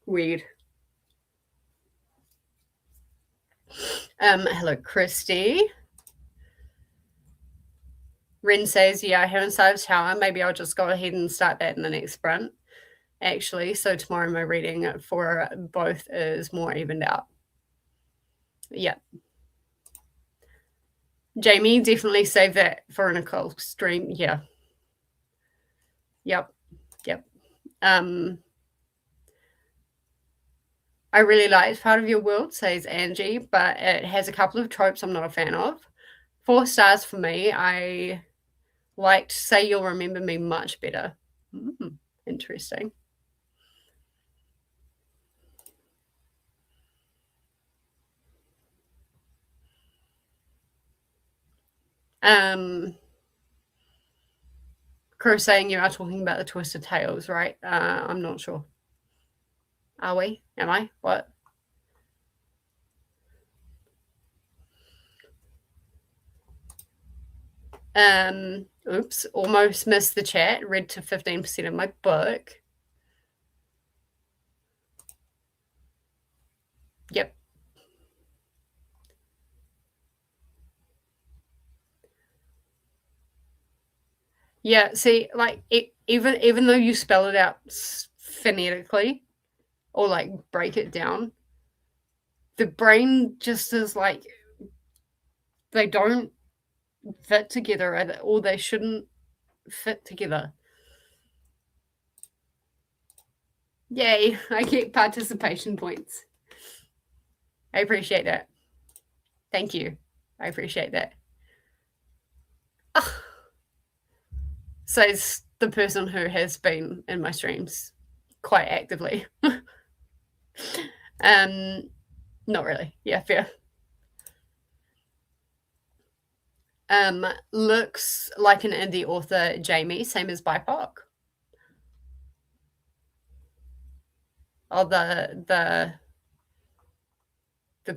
weird. Hello, Christy. Ren says, yeah, I haven't started shower. Maybe I'll just go ahead and start that in the next sprint. Actually, so tomorrow my reading for both is more evened out. Yeah. Jamie, definitely save that for a Nicole stream. Yeah. Yep. I really liked Part of Your World, says Angie, but it has a couple of tropes I'm not a fan of. 4 stars for me. I liked Say You'll Remember Me much better. Interesting. Crow saying you are talking about the Twisted Tales, right? I'm not sure. Are we? Am I? What? Oops, almost missed the chat. Read to 15% of my book. Yep. Yeah, see, like even though you spell it out phonetically or like break it down, the brain just is like they don't fit together or they shouldn't fit together. Yay, I get participation points. I appreciate that. Thank you. I appreciate that. Says the person who has been in my streams quite actively. Not really. Yeah, fair. Looks like an indie author, Jamie, same as BIPOC. Oh, the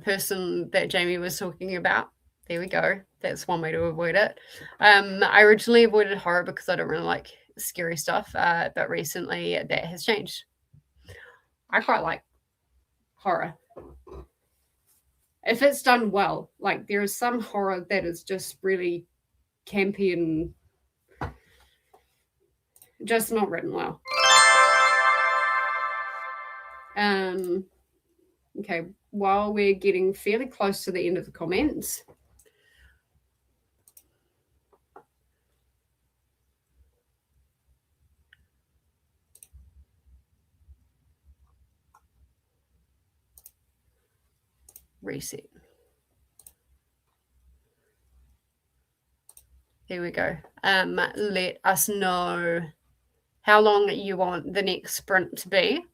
person that Jamie was talking about. There we go. That's one way to avoid it. I originally avoided horror because I don't really like scary stuff, but recently that has changed. I quite like horror. If it's done well, like there is some horror that is just really campy and just not written well. Okay, while we're getting fairly close to the end of the comments, reset. Here we go. Let us know how long you want the next sprint to be.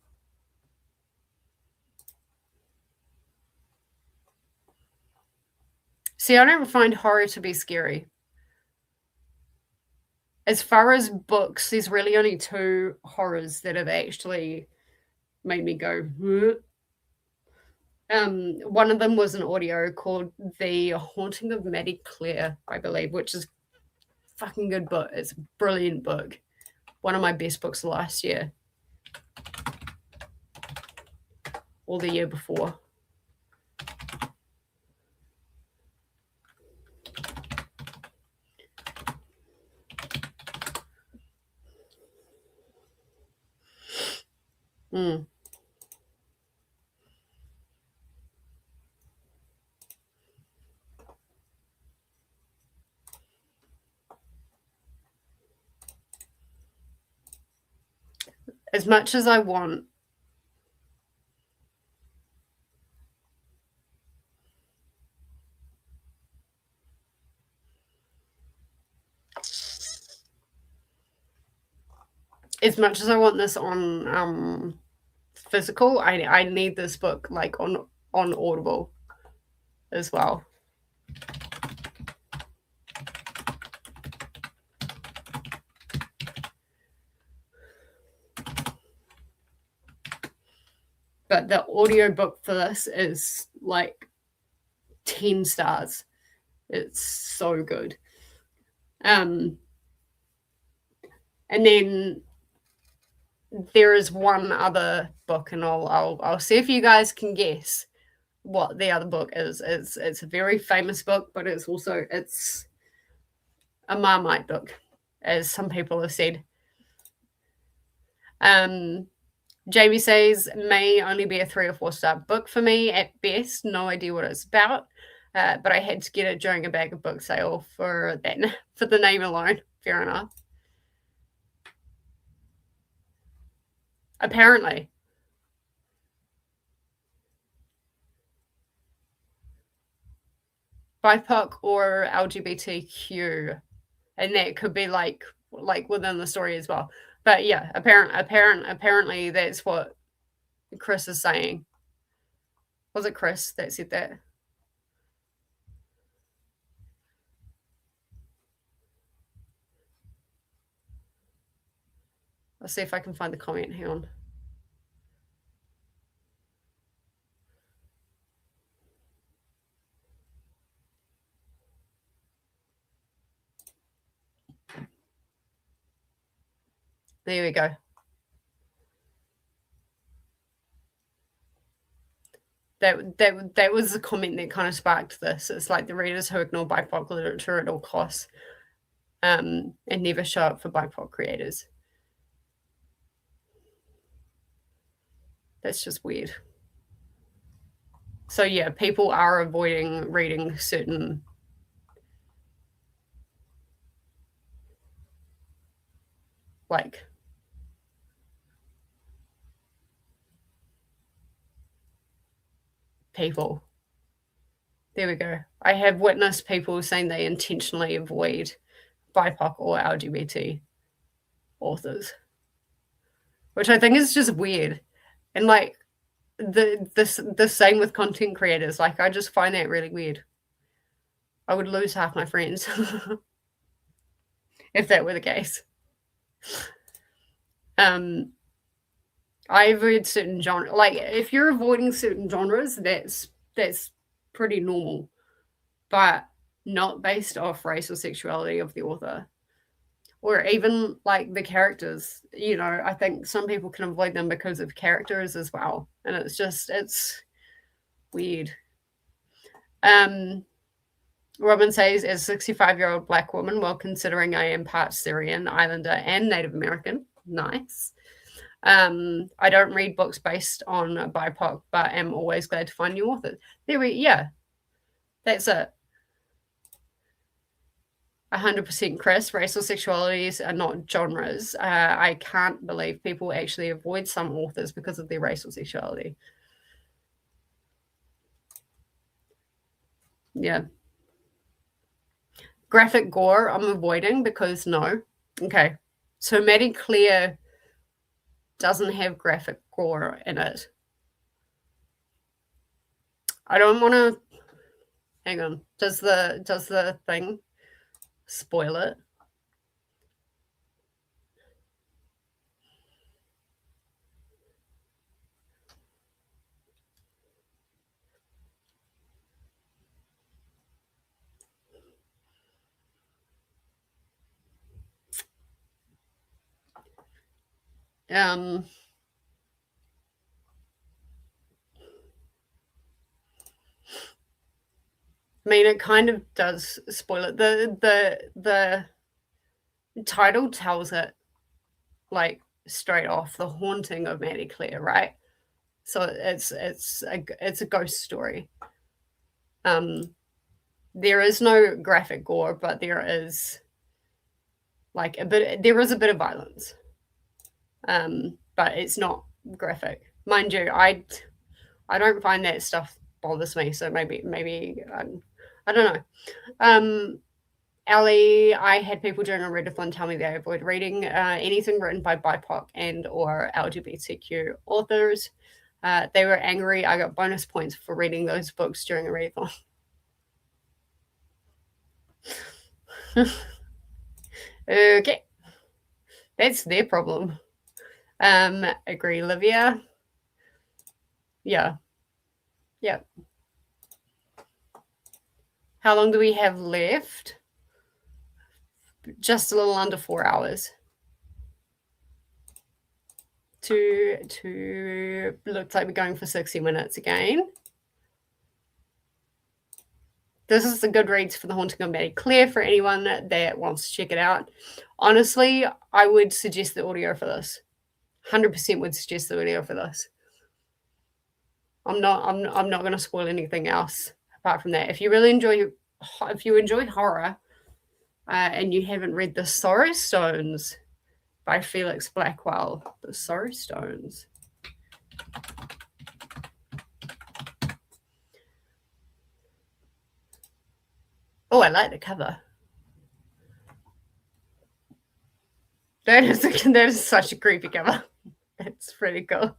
See, I don't find horror to be scary. As far as books, there's really only 2 horrors that have actually made me go, "Huh?" One of them was an audio called The Haunting of Maddie Clare, I believe, which is a fucking good book. It's a brilliant book. One of my best books last year. Or the year before. As much as I want this on physical, I need this book like on Audible as well. But the audiobook for this is like 10 stars. It's so good. And then there is one other book, and I'll see if you guys can guess what the other book is. It's a very famous book, but it's a Marmite book, as some people have said. Jamie says, may only be a 3 or 4 star book for me at best. No idea what it's about, but I had to get it during a bag of book sale for the name alone. Fair enough. Apparently. BIPOC or LGBTQ, and that could be like within the story as well. But yeah, apparently that's what Chris is saying. Was it Chris that said that? I'll see if I can find the comment. Hang on. There we go. That was the comment that kind of sparked this. It's like the readers who ignore BIPOC literature at all costs, and never show up for BIPOC creators. That's just weird. So yeah, people are avoiding reading certain like people. There we go. I have witnessed people saying they intentionally avoid BIPOC or LGBT authors, which I think is just weird. And like the same with content creators. Like I just find that really weird. I would lose half my friends if that were the case. I avoid certain genres. Like if you're avoiding certain genres, that's pretty normal, but not based off race or sexuality of the author, or even like the characters. You know, I think some people can avoid them because of characters as well, and it's weird. Robin says, as a 65-year-old Black woman, while considering I am part Syrian, Islander, and Native American, nice. I don't read books based on BIPOC, but am always glad to find new authors. Yeah, that's it. 100% Chris, racial sexualities are not genres. I can't believe people actually avoid some authors because of their racial sexuality. Yeah. Graphic gore, I'm avoiding because no. Okay. So Maddie Claire doesn't have graphic gore in it. I don't want to. Hang on. Does the thing spoil it? I mean, it kind of does spoil it. The title tells it like straight off, the haunting of Maddie Claire, right? So it's a ghost story. There is no graphic gore, but there is like there is a bit of violence. But it's not graphic. Mind you, I don't find that stuff bothers me, so maybe I don't know. Ellie, I had people during a readathon tell me they avoid reading anything written by BIPOC and or LGBTQ authors. They were angry. I got bonus points for reading those books during a readathon. Okay. That's their problem. Agree, Livia. Yeah. Yeah. How long do we have left? Just a little under 4 hours. Looks like we're going for 60 minutes again. This is the Goodreads for The Haunting of Maddie Claire for anyone that wants to check it out. Honestly, I would suggest the audio for this. 100% would suggest the audio for this. I'm not going to spoil anything else apart from that. If you enjoy horror and you haven't read The Sorrow Stones by Felix Blackwell, The Sorrow Stones. Oh, I like the cover. That is such a creepy cover. That's pretty cool.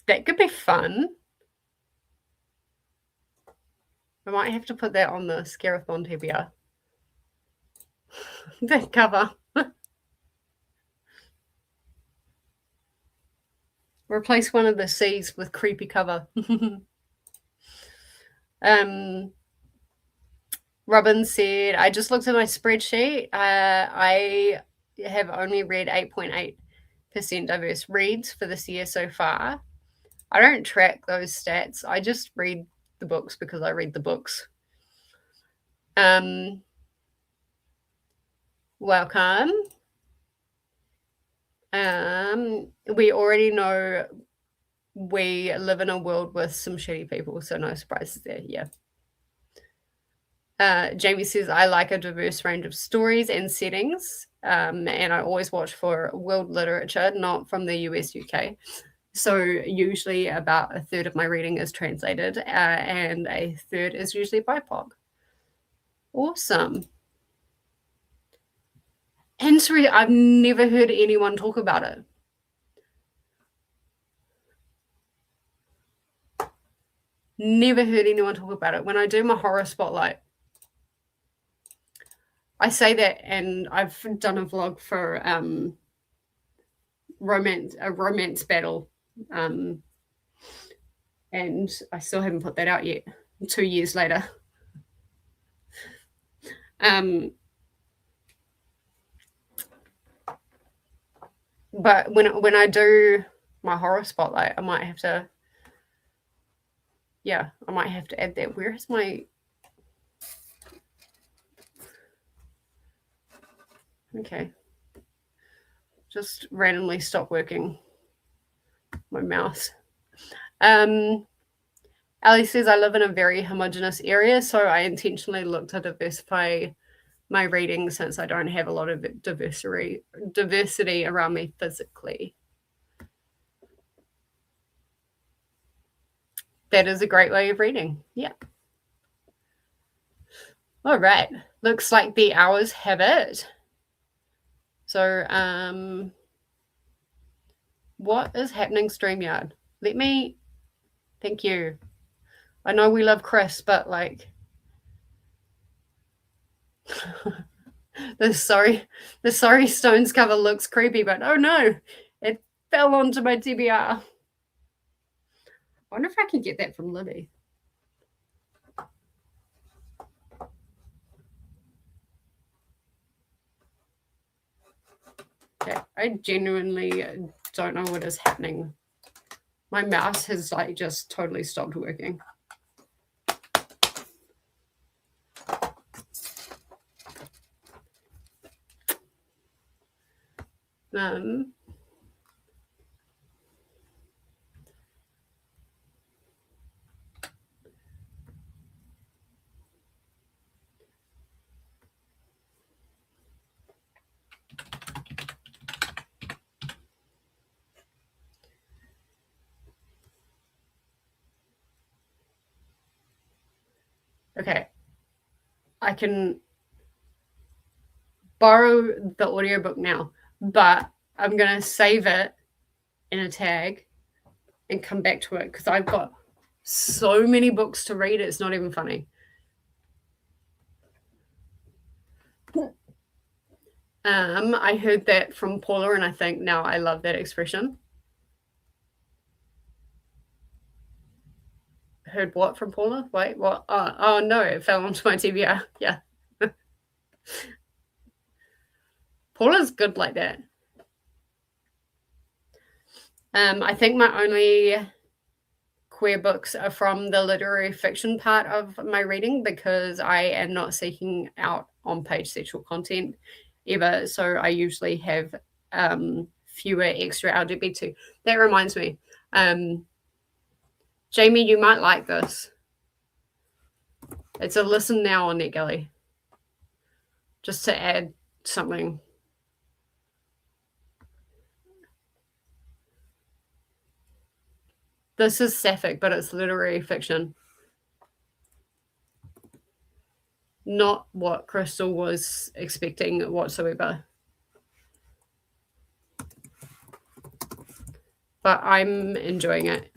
That could be fun. I might have to put that on the Scarathon TBR. That cover. Replace one of the C's with creepy cover. Robin said, I just looked at my spreadsheet. I have only read 8.8% diverse reads for this year so far. I don't track those stats. I just read the books because I read the books. Welcome. We already know we live in a world with some shitty people, so no surprises there. Yeah. Jamie says, I like a diverse range of stories and settings, and I always watch for world literature, not from the US, UK. So usually about a third of my reading is translated, and a third is usually BIPOC. Awesome. And sorry, I've never heard anyone talk about it. Never heard anyone talk about it. When I do my horror spotlight, I say that, and I've done a vlog for a romance battle, and I still haven't put that out yet. 2 years later. But when I do my horror spotlight, I might have to. Yeah, I might have to add that. Where is my? Okay. Just randomly stop working my mouse. Ali says, I live in a very homogenous area, so I intentionally look to diversify my reading since I don't have a lot of diversity around me physically. That is a great way of reading. Yeah. All right. Looks like the hours have it. So, what is happening, StreamYard? Thank you. I know we love Chris, but like, the Sorry Stones cover looks creepy, but oh no, it fell onto my TBR. I wonder if I can get that from Libby. Okay, I genuinely don't know what is happening. My mouse has like just totally stopped working. Okay, I can borrow the audiobook now, but I'm going to save it in a tag and come back to it because I've got so many books to read. It's not even funny. I heard that from Paula, and I think now I love that expression. Heard what from Paula? Wait, what? Oh no, it fell onto my TBR. Yeah. Paula's good like that. I think my only queer books are from the literary fiction part of my reading because I am not seeking out on-page sexual content ever. So I usually have fewer extra LGBT. That reminds me. Jamie, you might like this. It's a listen now on NetGalley. Just to add something. This is sapphic, but it's literary fiction. Not what Crystal was expecting whatsoever. But I'm enjoying it.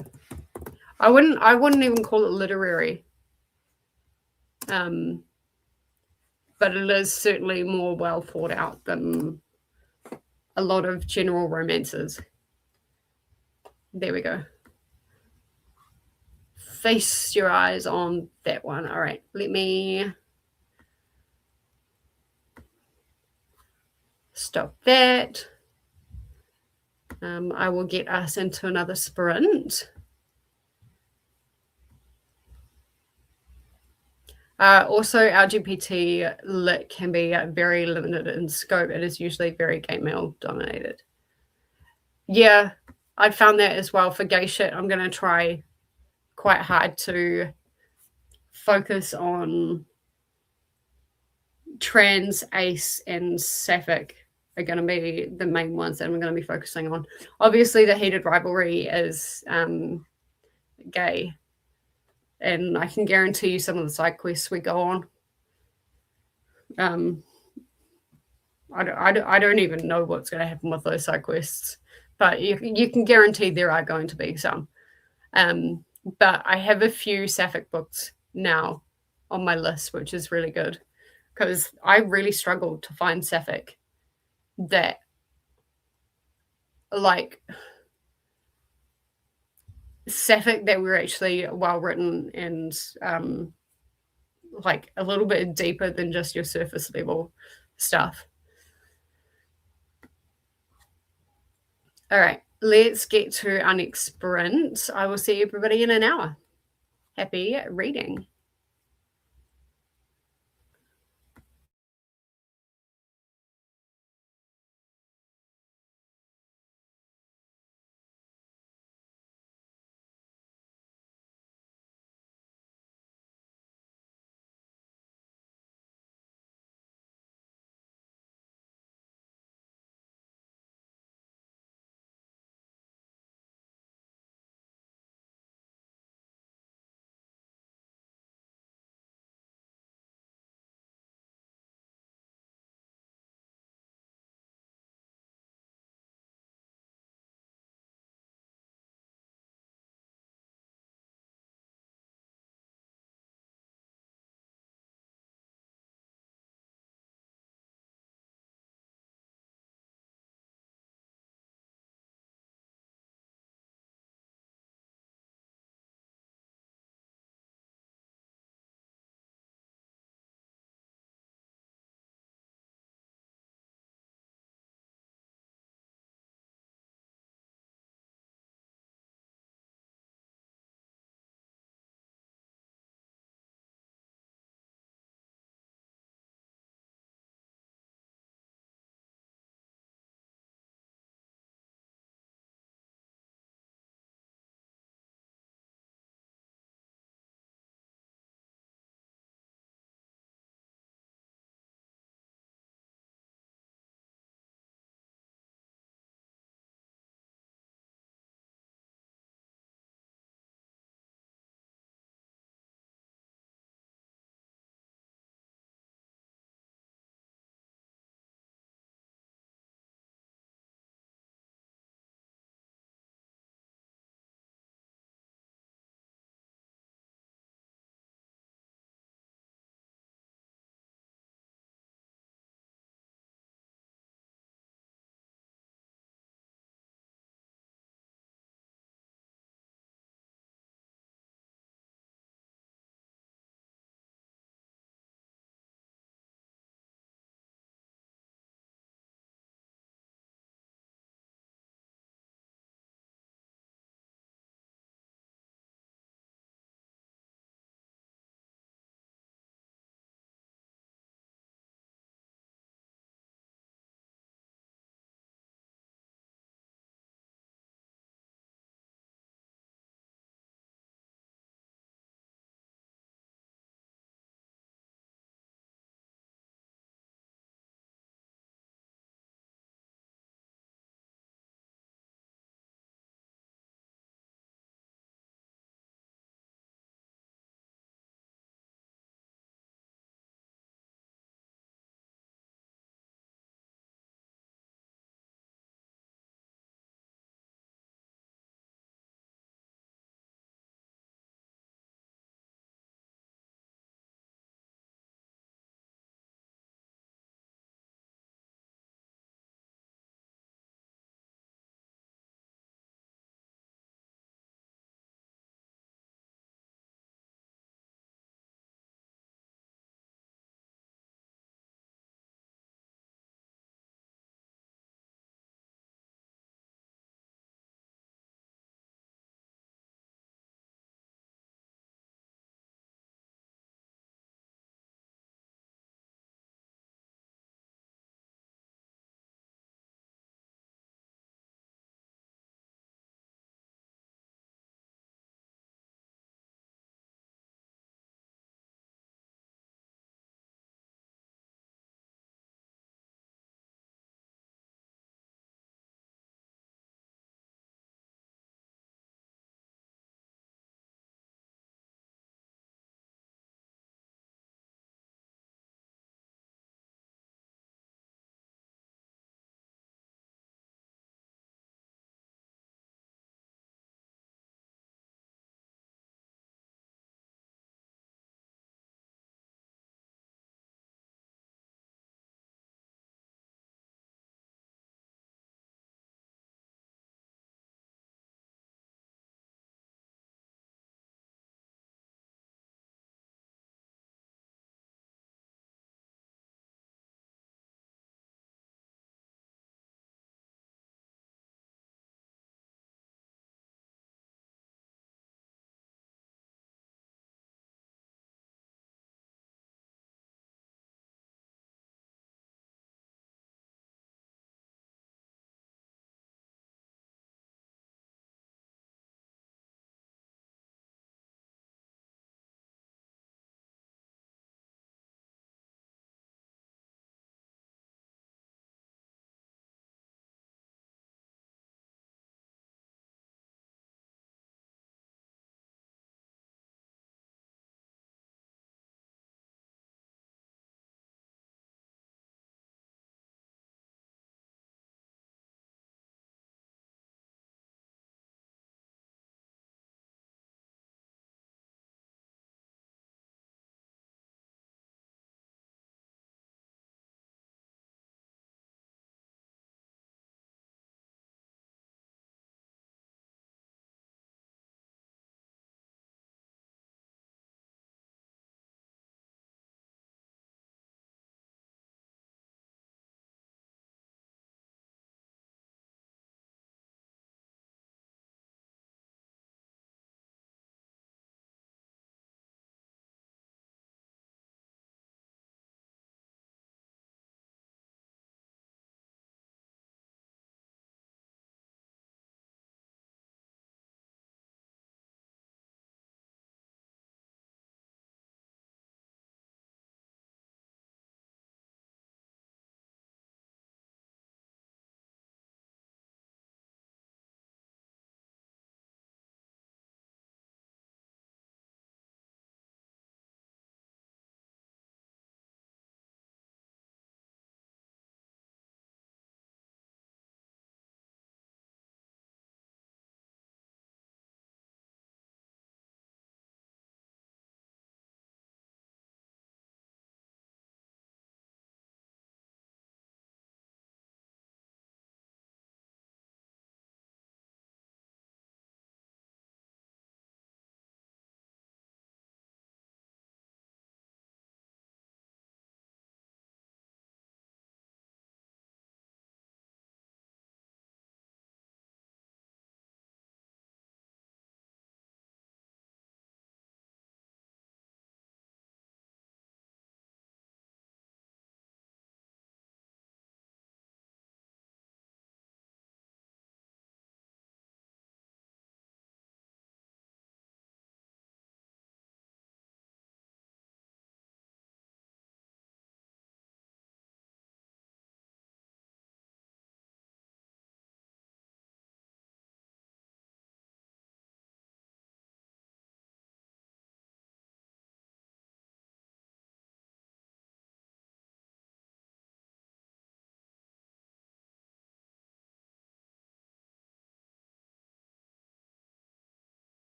I wouldn't even call it literary. But it is certainly more well thought out than a lot of general romances. There we go. Feast your eyes on that one. All right, let me stop that. I will get us into another sprint. Also, LGBT lit can be very limited in scope. It is usually very gay male dominated. Yeah, I found that as well. For gay shit, I'm going to try quite hard to focus on trans, ace, and sapphic are going to be the main ones that I'm going to be focusing on. Obviously, the heated rivalry is gay, and I can guarantee you some of the side quests we go on. I don't even know what's going to happen with those side quests, but you can guarantee there are going to be some. But I have a few sapphic books now on my list, which is really good because I really struggled to find sapphic that like sapphic that were actually well written and like a little bit deeper than just your surface level stuff. All right, let's get to our next sprint. I will see everybody in an hour. Happy reading.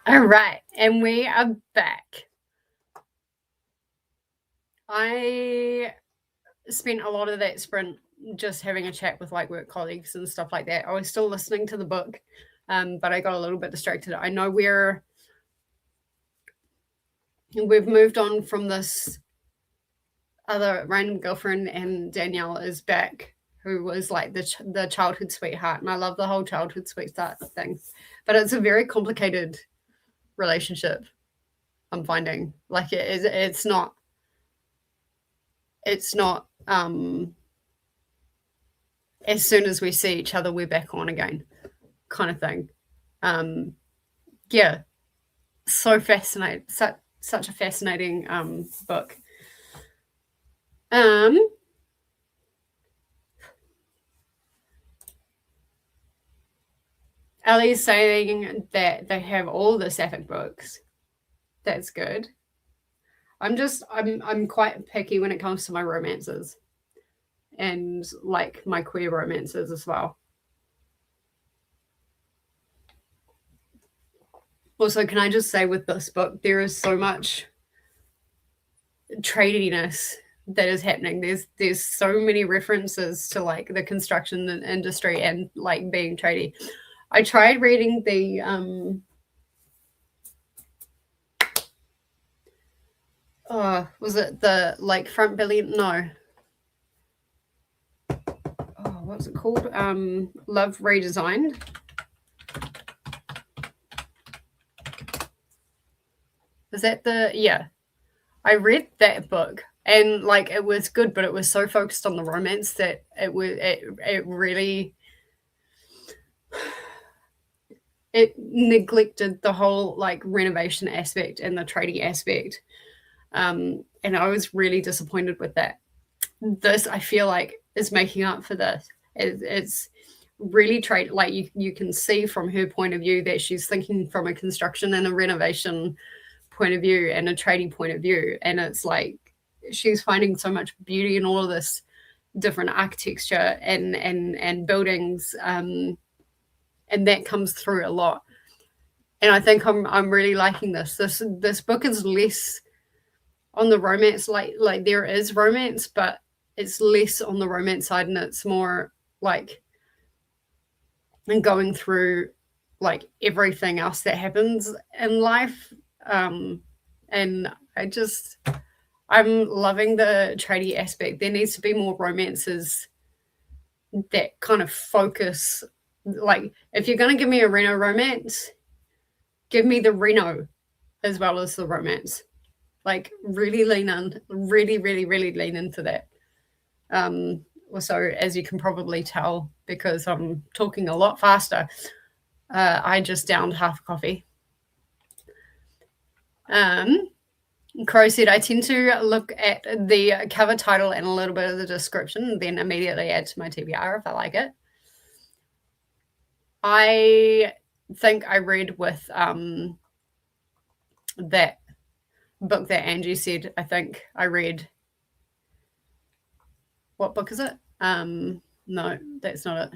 All right, and we are back. I spent a lot of that sprint just having a chat with like work colleagues and stuff like that. I was still listening to the book, but I got a little bit distracted. I know we've moved on from this other random girlfriend, and Danielle is back, who was like the childhood sweetheart, and I love the whole childhood sweetheart thing, but it's a very complicated relationship. I'm finding like it's not as soon as we see each other we're back on again kind of thing. Yeah, so fascinating, such a fascinating book. Ellie's saying that they have all the sapphic books. That's good. I'm quite picky when it comes to my romances and like my queer romances as well. Also, can I just say with this book, there is so much tradiness that is happening. There's so many references to like the construction industry and like being tradie. I tried reading the was it the Lakefront Billion? No. Oh, what's it called? Love Redesigned. Is that the yeah? I read that book and like it was good, but it was so focused on the romance that it really it neglected the whole like renovation aspect and the trading aspect. And I was really disappointed with that. This I feel like is making up for this. It's really trade like you can see from her point of view that she's thinking from a construction and a renovation point of view and a trading point of view, and it's like she's finding so much beauty in all of this different architecture and buildings, and that comes through a lot. And I think I'm really liking this book is less on the romance, like there is romance, but it's less on the romance side, and it's more like and going through like everything else that happens in life. And I'm loving the tradie aspect. There needs to be more romances that kind of focus. Like, if you're going to give me a Reno romance, give me the Reno as well as the romance. Like, really lean in, really, really, really lean into that. Also, as you can probably tell, because I'm talking a lot faster, I just downed half a coffee. Crow said, I tend to look at the cover title and a little bit of the description and then immediately add to my TBR if I like it. I think I read with that book that Angie said. I think I read. What book is it? No, that's not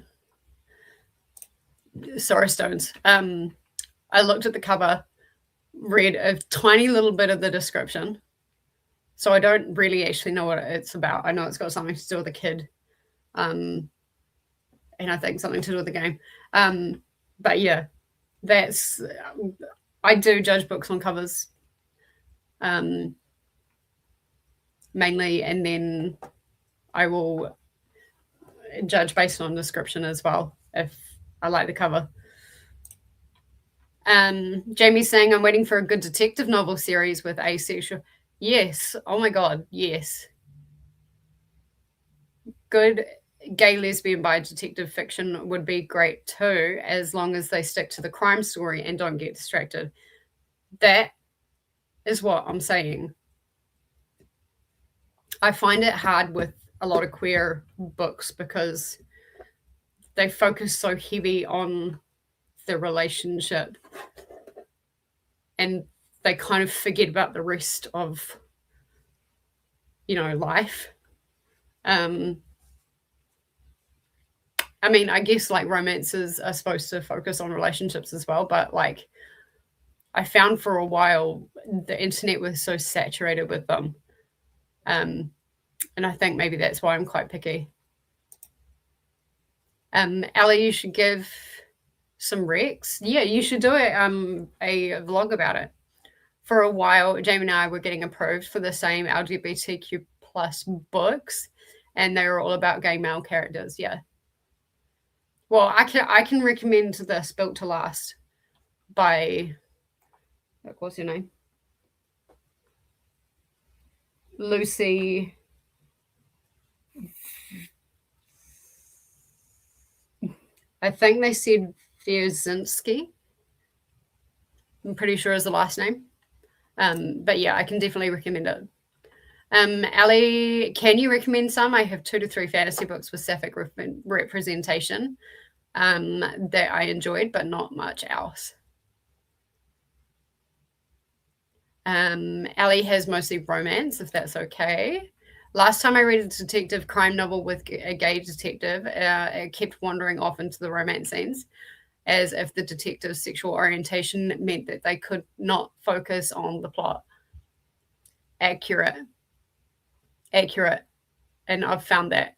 it. Sorry, Stones. I looked at the cover, read a tiny little bit of the description, so I don't really actually know what it's about. I know it's got something to do with a kid, and I think something to do with the game. But yeah, that's I do judge books on covers, mainly, and then I will judge based on description as well if I like the cover. Jamie's saying, I'm waiting for a good detective novel series with asexual. Yes. Oh my God. Yes. Good gay, lesbian, bi detective fiction would be great too, as long as they stick to the crime story and don't get distracted. That is what I'm saying. I find it hard with a lot of queer books because they focus so heavy on the relationship and they kind of forget about the rest of, life. I mean, I guess like romances are supposed to focus on relationships as well, but like I found for a while the internet was so saturated with them. And I think maybe that's why I'm quite picky. Ali, you should give some recs. Yeah, you should do a vlog about it. For a while, Jamie and I were getting approved for the same LGBTQ plus books, and they were all about gay male characters. Yeah. Well, I can recommend this, Built to Last, by, what's your name? Lucy. I think they said Wierzinski. I'm pretty sure is the last name. But yeah, I can definitely recommend it. Ali, can you recommend some? I have 2 to 3 fantasy books with sapphic representation that I enjoyed, but not much else. Ali has mostly romance, if that's okay. Last time I read a detective crime novel with a gay detective, it kept wandering off into the romance scenes, as if the detective's sexual orientation meant that they could not focus on the plot. Accurate. And I've found that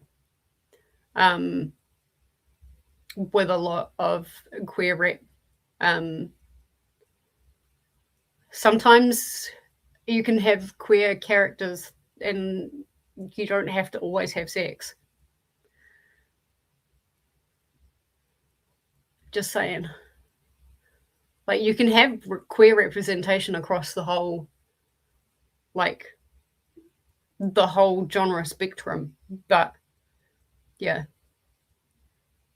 with a lot of queer rep. Sometimes you can have queer characters and you don't have to always have sex. Just saying. Like, you can have queer representation across the whole, like, the whole genre spectrum, but yeah,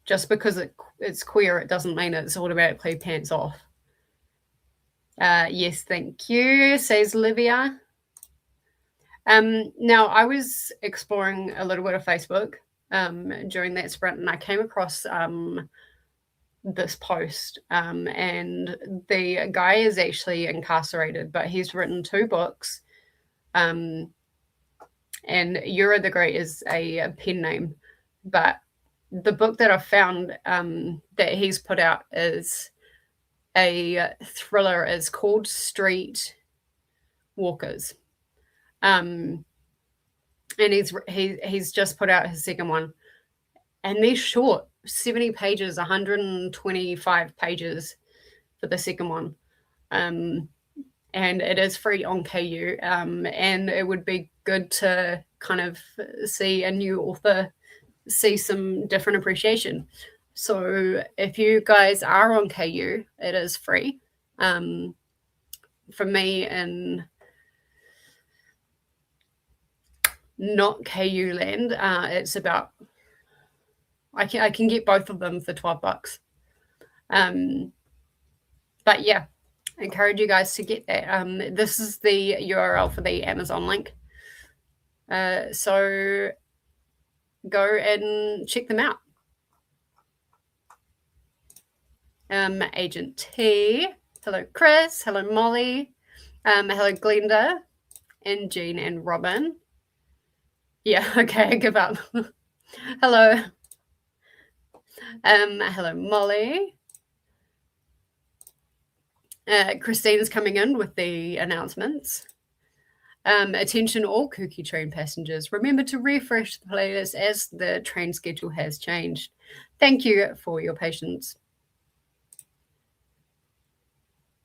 just because it's queer, it doesn't mean it's automatically pants off. Yes, thank you, says Livia. Now, I was exploring a little bit of Facebook during that sprint, and I came across this post, and the guy is actually incarcerated, but he's written 2 books. And Eura the Great is a pen name, but the book that I found that he's put out is a thriller. It's called Street Walkers. And he's just put out his second one, and they're short, 70 pages, 125 pages for the second one. And it is free on KU. And it would be good to kind of see a new author, see some different appreciation. So if you guys are on KU, it is free. For me, in not KU land, it's about, I can get both of them for $12. But yeah, I encourage you guys to get that. This is the URL for the Amazon link. So go and check them out. Agent T. Hello, Chris. Hello, Molly. Hello, Glenda and Jean and Robin. Yeah, okay, I give up. Hello. Hello, Molly. Christine's coming in with the announcements. Attention all KuKi train passengers. Remember to refresh the playlist as the train schedule has changed. Thank you for your patience.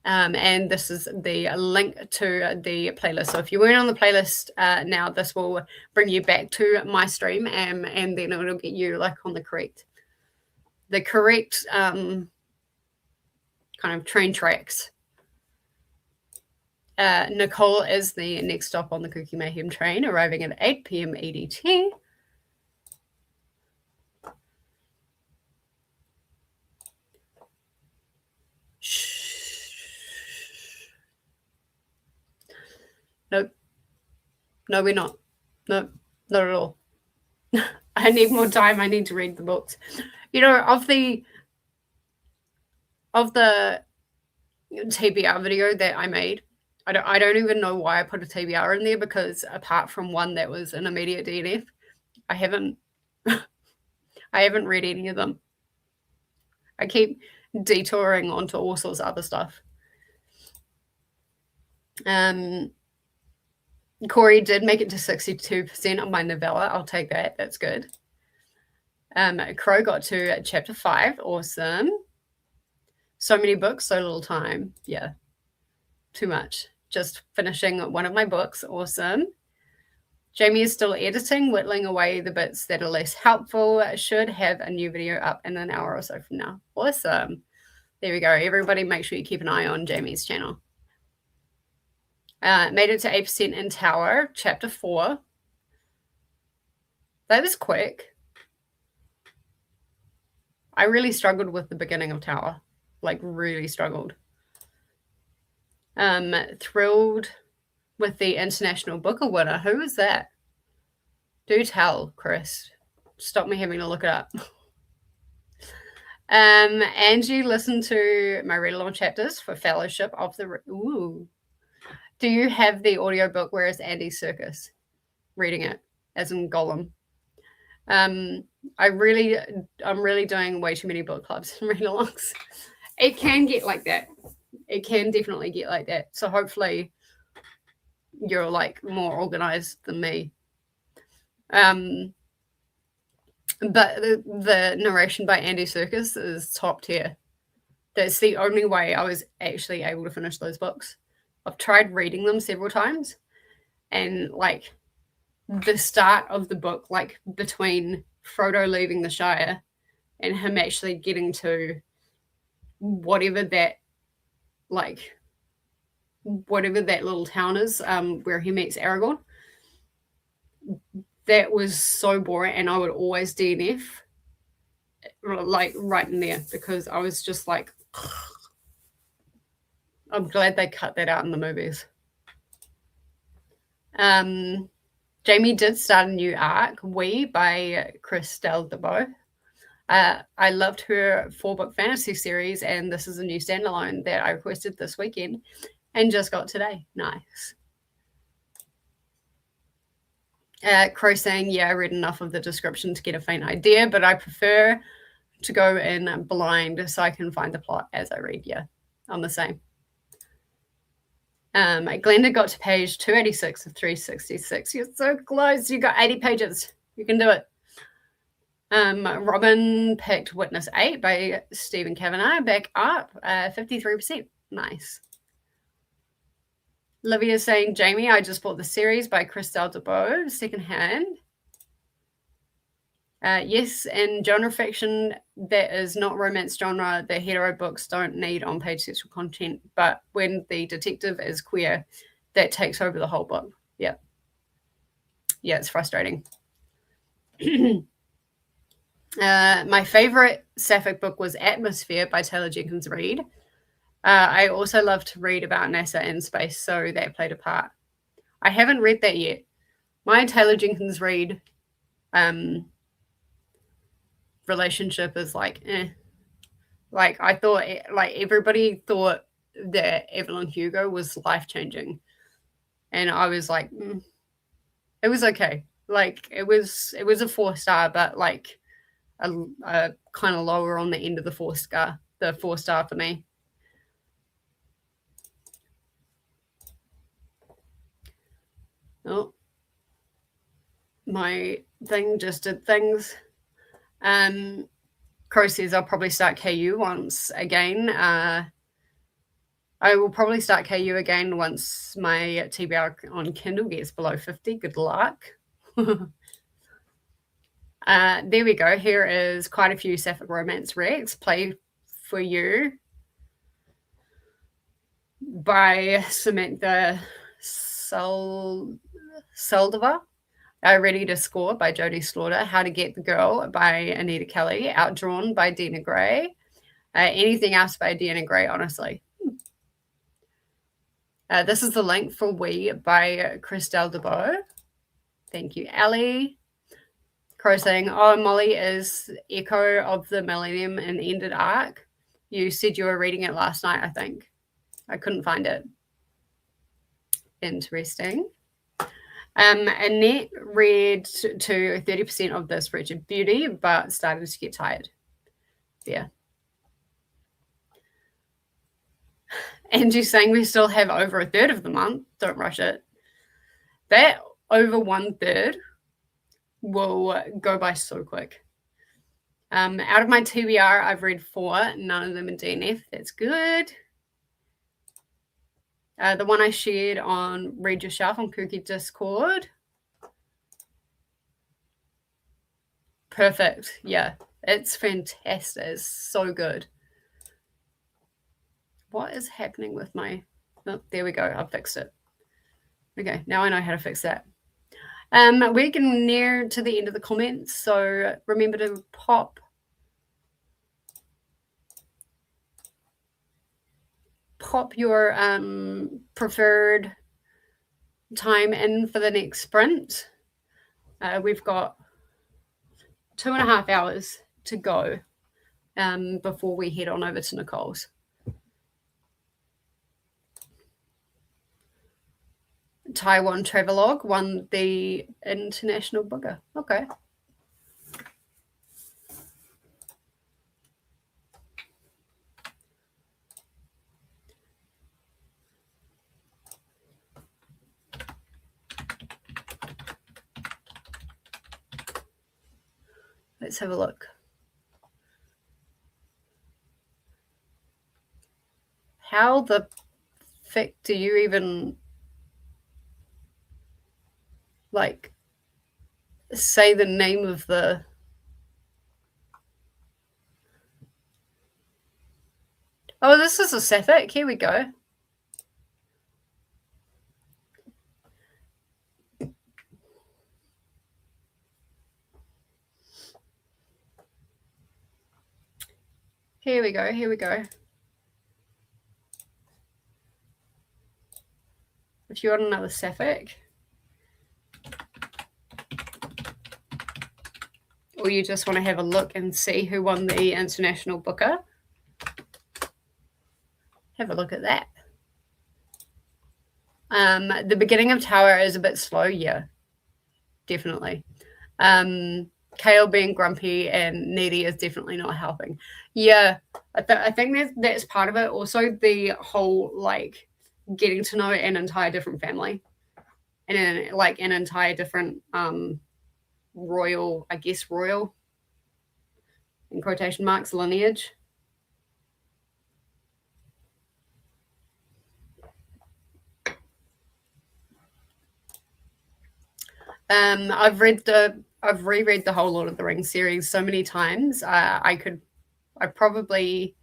And this is the link to the playlist. So if you weren't on the playlist now, this will bring you back to my stream, and then it'll get you like on the correct kind of train tracks. Nicole is the next stop on the KuKi MAYhem train, arriving at 8 p.m. EDT. Nope. No, we're not. Nope, not at all. I need more time. I need to read the books. You know, of the TBR video that I made, I don't even know why I put a TBR in there, because apart from one that was an immediate DNF, I haven't read any of them. I keep detouring onto all sorts of other stuff. Corey did make it to 62% on my novella. I'll take that. That's good. Crow got to chapter 5. Awesome. So many books, so little time. Yeah, too much. Just finishing one of my books. Awesome. Jamie is still editing, whittling away the bits that are less helpful. Should have a new video up in an hour or so from now. Awesome. There we go. Everybody make sure you keep an eye on Jamie's channel. Made it to 8% in Tower, chapter 4. That was quick. I really struggled with the beginning of Tower. Like, really struggled. Thrilled with the International Booker winner. Who is that? Do tell, Chris. Stop me having to look it up. Angie listened to my read-along chapters for Fellowship of the... Ooh. Do you have the audiobook? Where is Andy Serkis reading it, as in Gollum? I'm really doing way too many book clubs and read-alongs. It can get like that. It can definitely get like that. So hopefully you're like more organized than me. But the narration by Andy Serkis is top tier. That's the only way I was actually able to finish those books. I've tried reading them several times, and like the start of the book, like between Frodo leaving the Shire and him actually getting to whatever that little town is, where he meets Aragorn, that was so boring, and I would always DNF like right in there, because I was just like, I'm glad they cut that out in the movies. Jamie did start a new arc, We, by Chris Deldebeau. I loved her 4-book fantasy series, and this is a new standalone that I requested this weekend and just got today. Nice. Crow saying, yeah, I read enough of the description to get a faint idea, but I prefer to go in blind so I can find the plot as I read. Yeah, I'm the same. Glenda got to page 286 of 366. You're so close. You got 80 pages. You can do it. Robin picked Witness 8 by Stephen Kavanagh. Back up 53%. Nice. Livia saying, Jamie, I just bought the series by Chris Deldebeau, secondhand. Yes, in genre fiction that is not romance genre, the hetero books don't need on-page sexual content, but when the detective is queer, that takes over the whole book. Yeah. Yeah, it's frustrating. My favorite sapphic book was Atmosphere by Taylor Jenkins Reid. I also love to read about NASA and space, so that played a part. I haven't read that yet. My Taylor Jenkins Reid relationship is like, like I thought, like everybody thought that Evelyn Hugo was life-changing, and I was like, it was okay. Like it was a 4-star, but like a kind of lower on the end of the 4-star. The 4-star for me. Oh, my thing just did things. Crow says I'll probably start KU once again. I will probably start KU again once my TBR on Kindle gets below 50. Good luck. There we go. Here is quite a few sapphic romance recs. Play for You by Samantha Saldivar. Ready to Score by Jodie Slaughter. How to Get the Girl by Anita Kelly. Outdrawn by Dina Gray. Anything else by Dina Gray, honestly. This is the link for We by Chris Deldebeau. Thank you, Ellie. Crow saying, oh, Molly is Echo of the Millennium and Ended arc. You said you were reading it last night, I think. I couldn't find it. Interesting. Annette read to 30% of This Wretched Beauty, but started to get tired. Yeah. Angie's saying we still have over a third of the month. Don't rush it. That over 1/3 will go by so quick. Out of my TBR, I've read 4, none of them in DNF. That's good. The one I shared on Read Yourself on KuKi Discord. Perfect. Yeah, it's fantastic. It's so good. What is happening with my... Oh, there we go. I've fixed it. Okay, now I know how to fix that. We're getting near to the end of the comments, so remember to pop your preferred time in for the next sprint. We've got 2.5 hours to go before we head on over to Nicole's. Taiwan Travelogue won the International Booker. Okay. Let's have a look. How the fuck do you even like say the name of the... Oh, this is a sapphic. Here we go. Here we go. Here we go. If you want another sapphic, or you just want to have a look and see who won the International Booker, have a look at that. The beginning of Tower is a bit slow, yeah, definitely. Kale being grumpy and needy is definitely not helping. Yeah, I think that's part of it. Also, the whole like getting to know an entire different family and like an entire different royal, I guess royal in quotation marks, lineage. I've reread the whole Lord of the Rings series so many times. I probably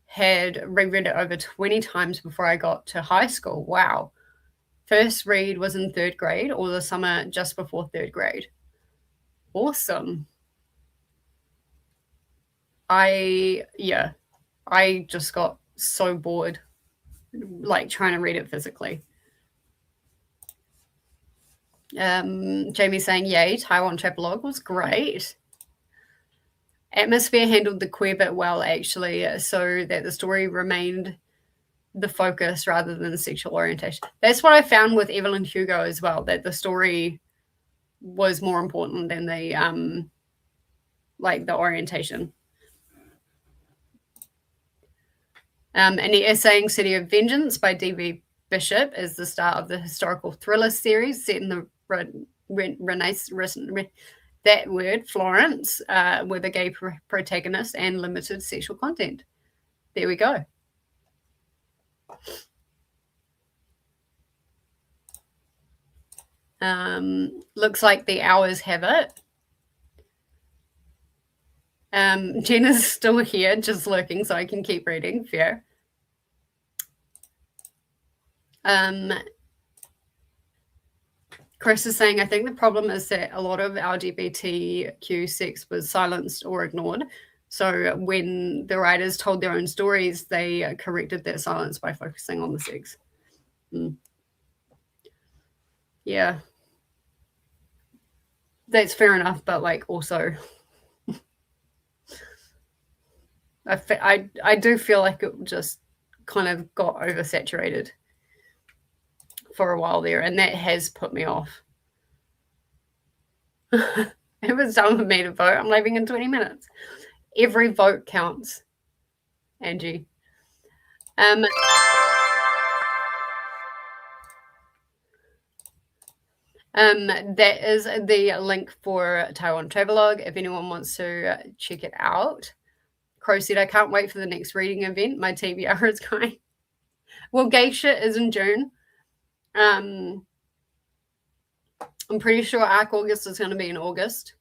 had reread it over 20 times before I got to high school. Wow. First read was in 3rd grade or the summer just before 3rd grade. Awesome. I just got so bored like trying to read it physically. Jamie saying, yay, Taiwan Travelogue was great. Atmosphere handled the queer bit well, actually, so that the story remained the focus rather than sexual orientation. That's what I found with Evelyn Hugo as well, that the story was more important than the like the orientation. And he is saying City of Vengeance by D.B. Bishop is the start of the historical thriller series set in the Renaissance, that word, Florence, with a gay protagonist and limited sexual content. There we go. Looks like the hours have it. Jenna's still here, just lurking, so I can keep reading. Fair. Chris is saying, I think the problem is that a lot of LGBTQ sex was silenced or ignored. So when the writers told their own stories, they corrected that silence by focusing on the sex. Yeah. That's fair enough, but like also I do feel like it just kind of got oversaturated for a while there, and that has put me off. It was time for me to vote. I'm leaving in 20 minutes. Every vote counts, Angie. Um, that is the link for Taiwan Travelogue if anyone wants to check it out. Crow said, I can't wait for the next reading event. My TBR is going. Well, Geisha is in June. I'm pretty sure Arc August is going to be in August.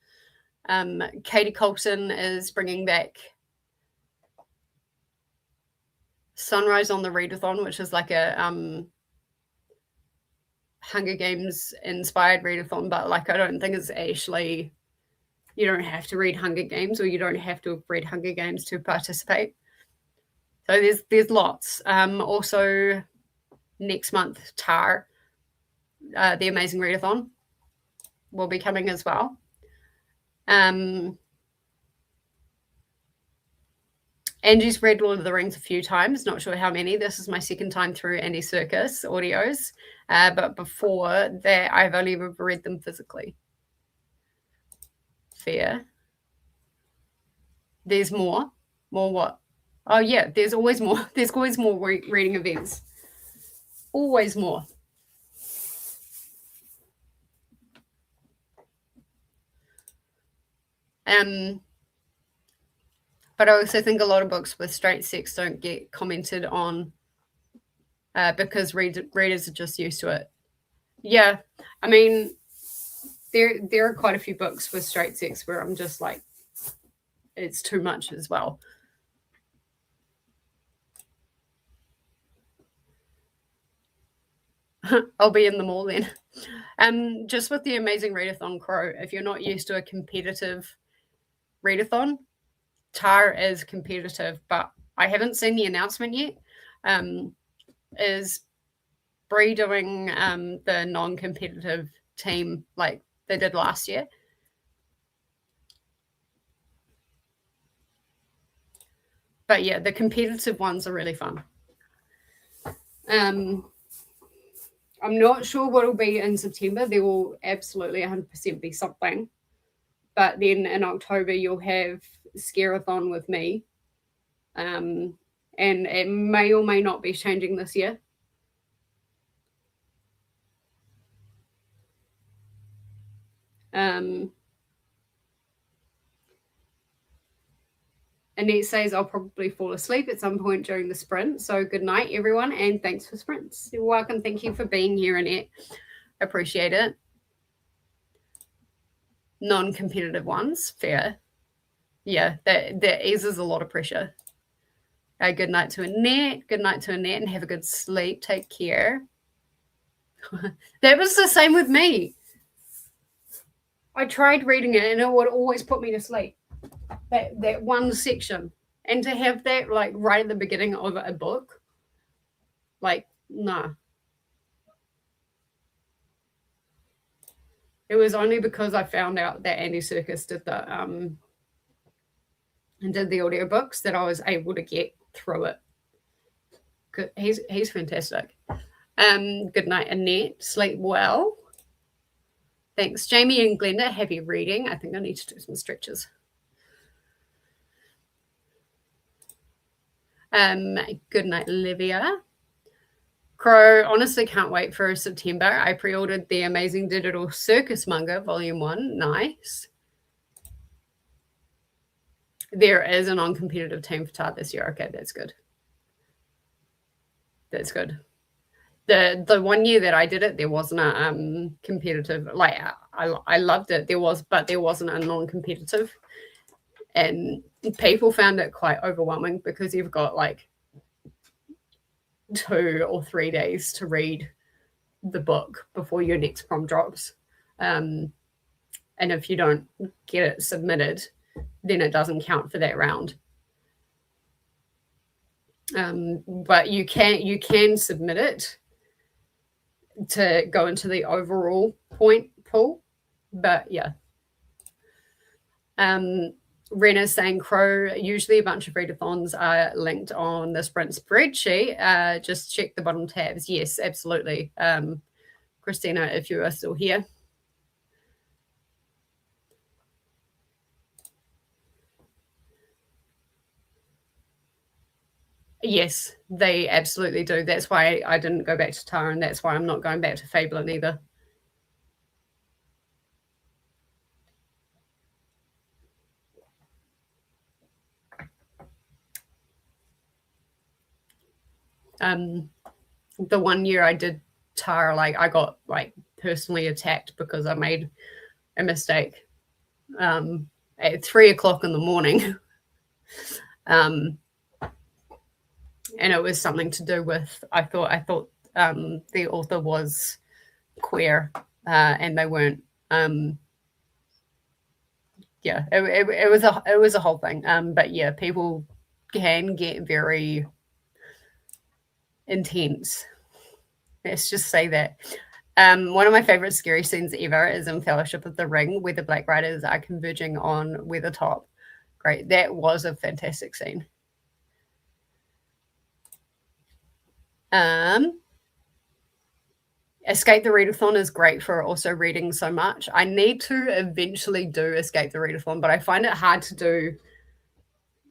Katie Colton is bringing back Sunrise on the Readathon, which is like a Hunger Games inspired readathon, but like I don't think it's actually, you don't have to read Hunger Games, or you don't have to have read Hunger Games to participate. So there's lots. Also next month, Tar, the Amazing Readathon, will be coming as well. Angie's read Lord of the Rings a few times, not sure how many. This is my second time through Andy Serkis audios. But before that, I've only ever read them physically. Fair. There's more. More what? Oh, yeah, there's always more. There's always more reading events. Always more. But I also think a lot of books with straight sex don't get commented on because readers are just used to it. Yeah, I mean, there are quite a few books with straight sex where I'm just like, it's too much as well. I'll be in them all then. Just with the Amazing Readathon, Crow, if you're not used to a competitive readathon, Tar is competitive, but I haven't seen the announcement yet. Is Bree doing the non-competitive team like they did last year? But yeah, the competitive ones are really fun. I'm not sure what will be in September. There will absolutely 100% be something. But then in October, you'll have Scareathon with me. And it may or may not be changing this year. Annette says I'll probably fall asleep at some point during the sprint. So good night, everyone, and thanks for sprints. You're welcome. Thank you for being here, Annette. Appreciate it. Non-competitive ones, fair. Yeah, that eases a lot of pressure. Good night to Annette. Good night to Annette, and have a good sleep. Take care. That was the same with me. I tried reading it, and it would always put me to sleep. That one section, and to have that like right at the beginning of a book, like nah. It was only because I found out that Andy Serkis did the audiobooks that I was able to get through it. He's fantastic. Good night, Annette. Sleep well. Thanks, Jamie and Glenda. Happy reading. I think I need to do some stretches. Good night, Olivia. Crow, honestly can't wait for September. I pre-ordered the Amazing Digital Circus manga, Volume 1. Nice. There is a non-competitive team for Tar this year. Okay, that's good. That's good. The 1 year that I did it, there wasn't a competitive. Like I loved it. There wasn't a non-competitive, and people found it quite overwhelming because you've got like 2 or 3 days to read the book before your next prom drops. And if you don't get it submitted, then it doesn't count for that round. But you can submit it to go into the overall point pool. But yeah. Rena's saying, Crow, usually a bunch of readathons are linked on the Sprint spreadsheet. Just check the bottom tabs. Yes, absolutely. Christina, if you are still here. Yes, they absolutely do. That's why I didn't go back to Tara, and that's why I'm not going back to Fabelin either. The one year I did Tara, like I got like personally attacked because I made a mistake at 3 o'clock in the morning. And it was something to do with I thought the author was queer, and they weren't. Yeah, it was a whole thing. But yeah, people can get very intense. Let's just say that. One of my favorite scary scenes ever is in Fellowship of the Ring, where the Black Riders are converging on Weathertop. Great, that was a fantastic scene. Escape the Readathon is great for also reading so much. I need to eventually do Escape the Readathon, but I find it hard to do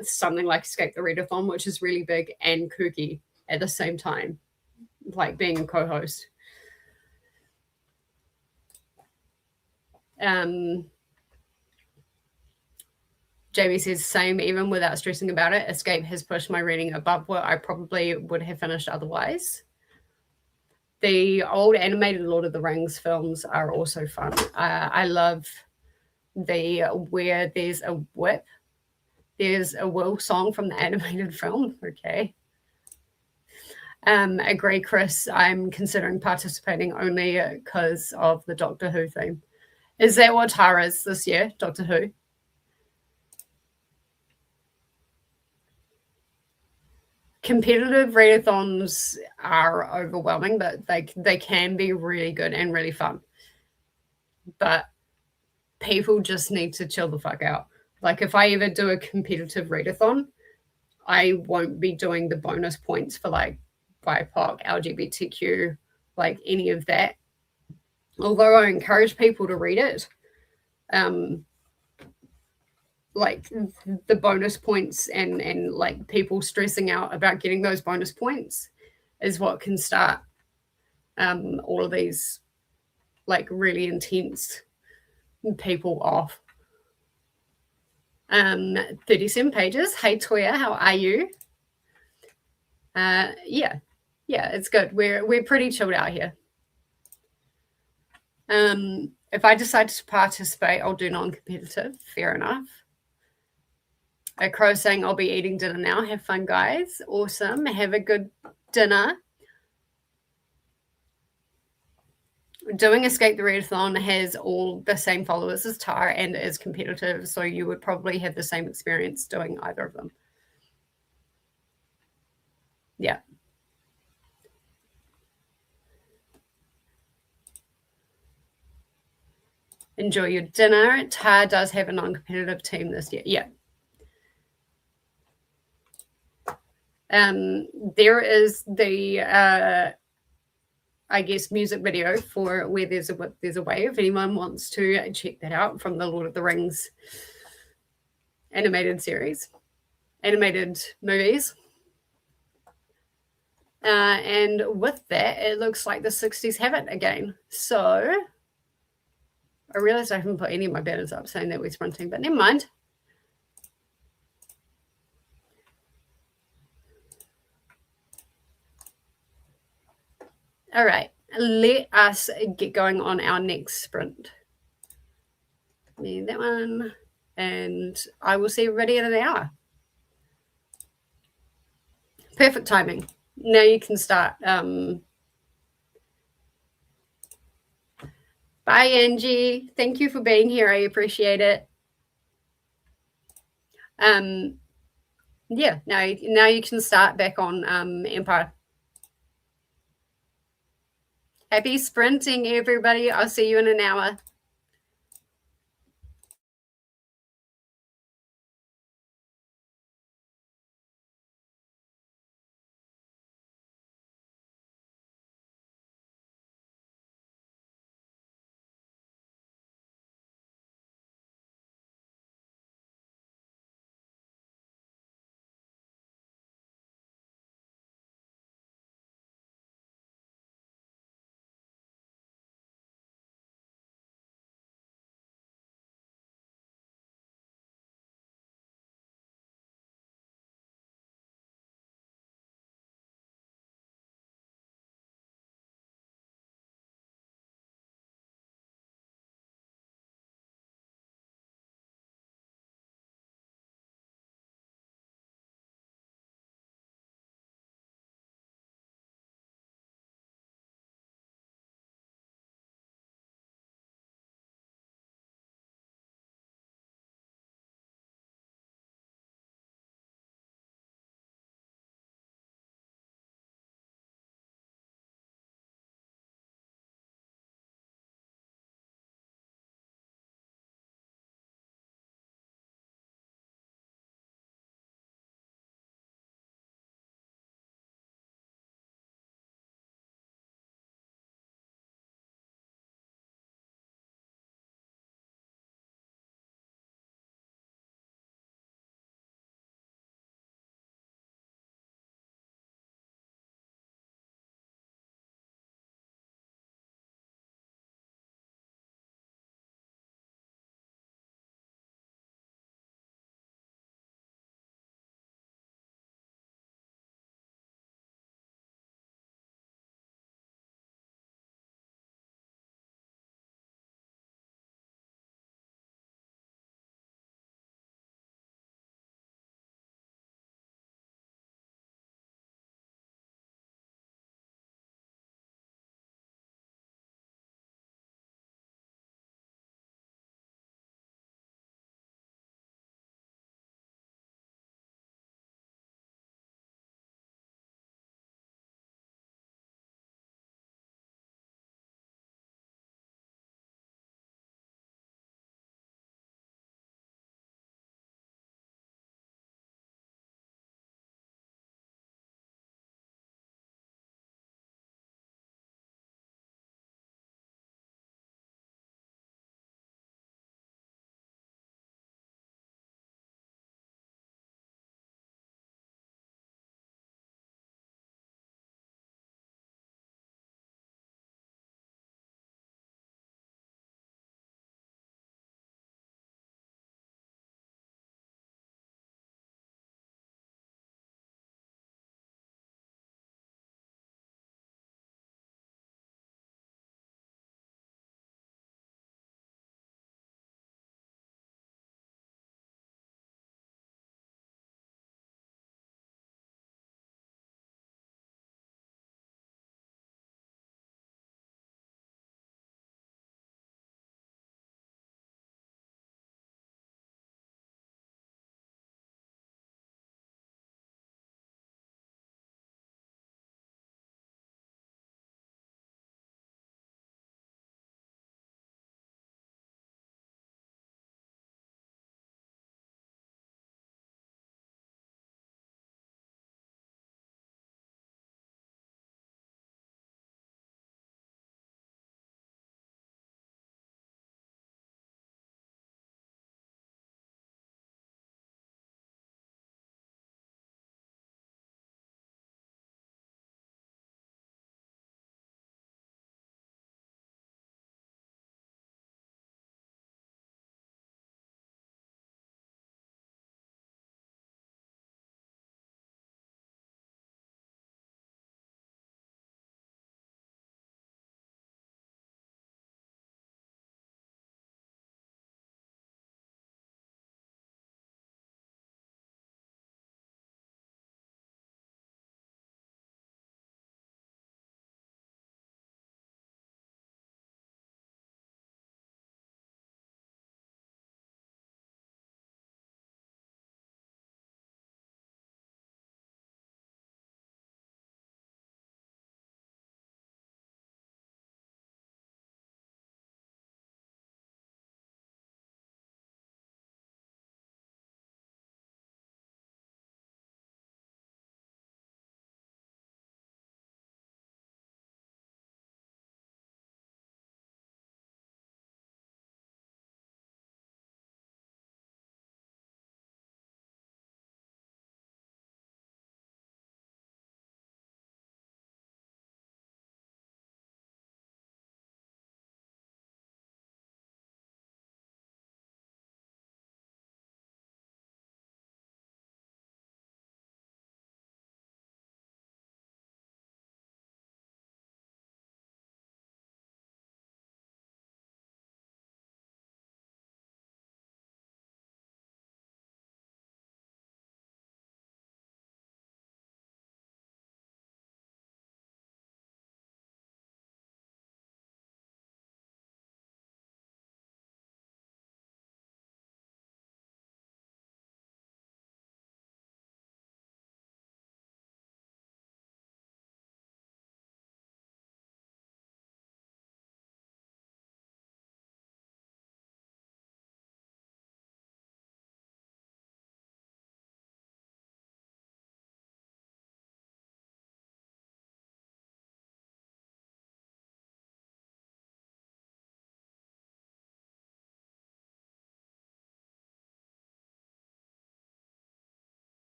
something like Escape the Readathon, which is really big, and KuKi at the same time, like being a co-host. Jamie says, same, even without stressing about it. Escape has pushed my reading above what I probably would have finished otherwise. The old animated Lord of the Rings films are also fun. I love the where there's a whip, there's a will song from the animated film. Okay. Agree, Chris. I'm considering participating only because of the Doctor Who theme. Is that what Tara is this year, Doctor Who? Competitive readathons are overwhelming, but they can be really good and really fun. But people just need to chill the fuck out. Like if I ever do a competitive readathon, I won't be doing the bonus points for like BIPOC, LGBTQ, like any of that. Although I encourage people to read it, like the bonus points and like people stressing out about getting those bonus points is what can start all of these like really intense people off. 37 pages. Hey Toya, how are you? Yeah, it's good. We're pretty chilled out here. If I decide to participate, I'll do non-competitive. Fair enough. A crow saying I'll be eating dinner now. Have fun, guys. Awesome. Have a good dinner. Doing Escape the Readathon has all the same followers as Tara and is competitive, so you would probably have the same experience doing either of them. Yeah. Enjoy your dinner. Tara does have a non-competitive team this year. Yeah. There is the I guess music video for where there's a way. If anyone wants to check that out, from the Lord of the Rings animated series, animated movies. And with that, it looks like the 60s have it again. So I realized I haven't put any of my banners up saying that we're sprinting, but never mind. All right, let us get going on our next sprint. That one, and I will see everybody in an hour. Perfect timing. Now you can start. Bye, Angie. Thank you for being here. I appreciate it. Yeah, now you can start back on Empire. Happy sprinting, everybody. I'll see you in an hour.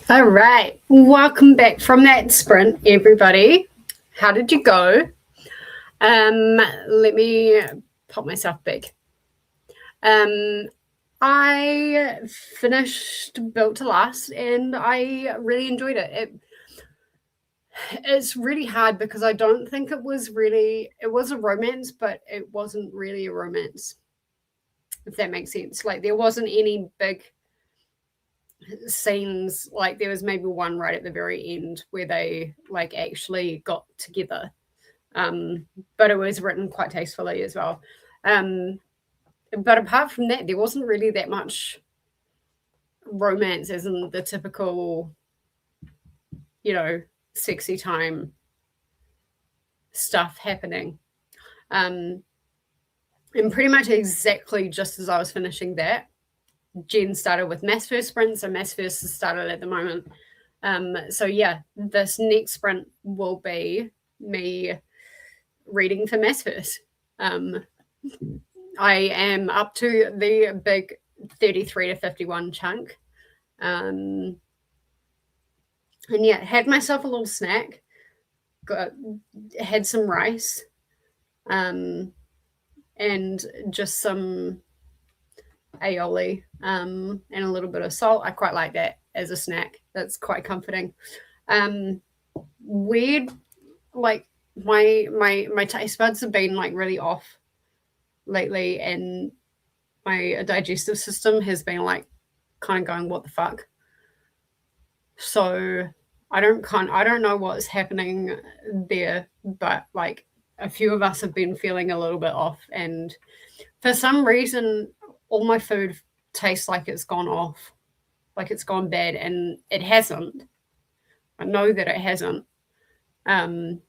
All right. Welcome back from that sprint, everybody. How did you go? Let me pop myself back. I finished Built to Last and I really enjoyed it. It's really hard because I don't think it was a romance, but it wasn't really a romance, if that makes sense. Like there wasn't any big scenes. Like there was maybe one right at the very end where they like actually got together. But it was written quite tastefully as well. But apart from that, there wasn't really that much romance as in the typical, sexy time stuff happening. And pretty much exactly just as I was finishing that, Jen started with Mass First Sprint, so Mass First has started at the moment. So yeah, this next sprint will be me reading for Mass First. I am up to the big 33 to 51 chunk. And yeah, had myself a little snack, had some rice, and just some aioli, and a little bit of salt. I quite like that as a snack. That's quite comforting. Weird, like my taste buds have been like really off lately, and my digestive system has been like kind of going, what the fuck? So I don't know what's happening there, but like a few of us have been feeling a little bit off, and for some reason all my food tastes like it's gone off, like it's gone bad, and it hasn't. I know that it hasn't. But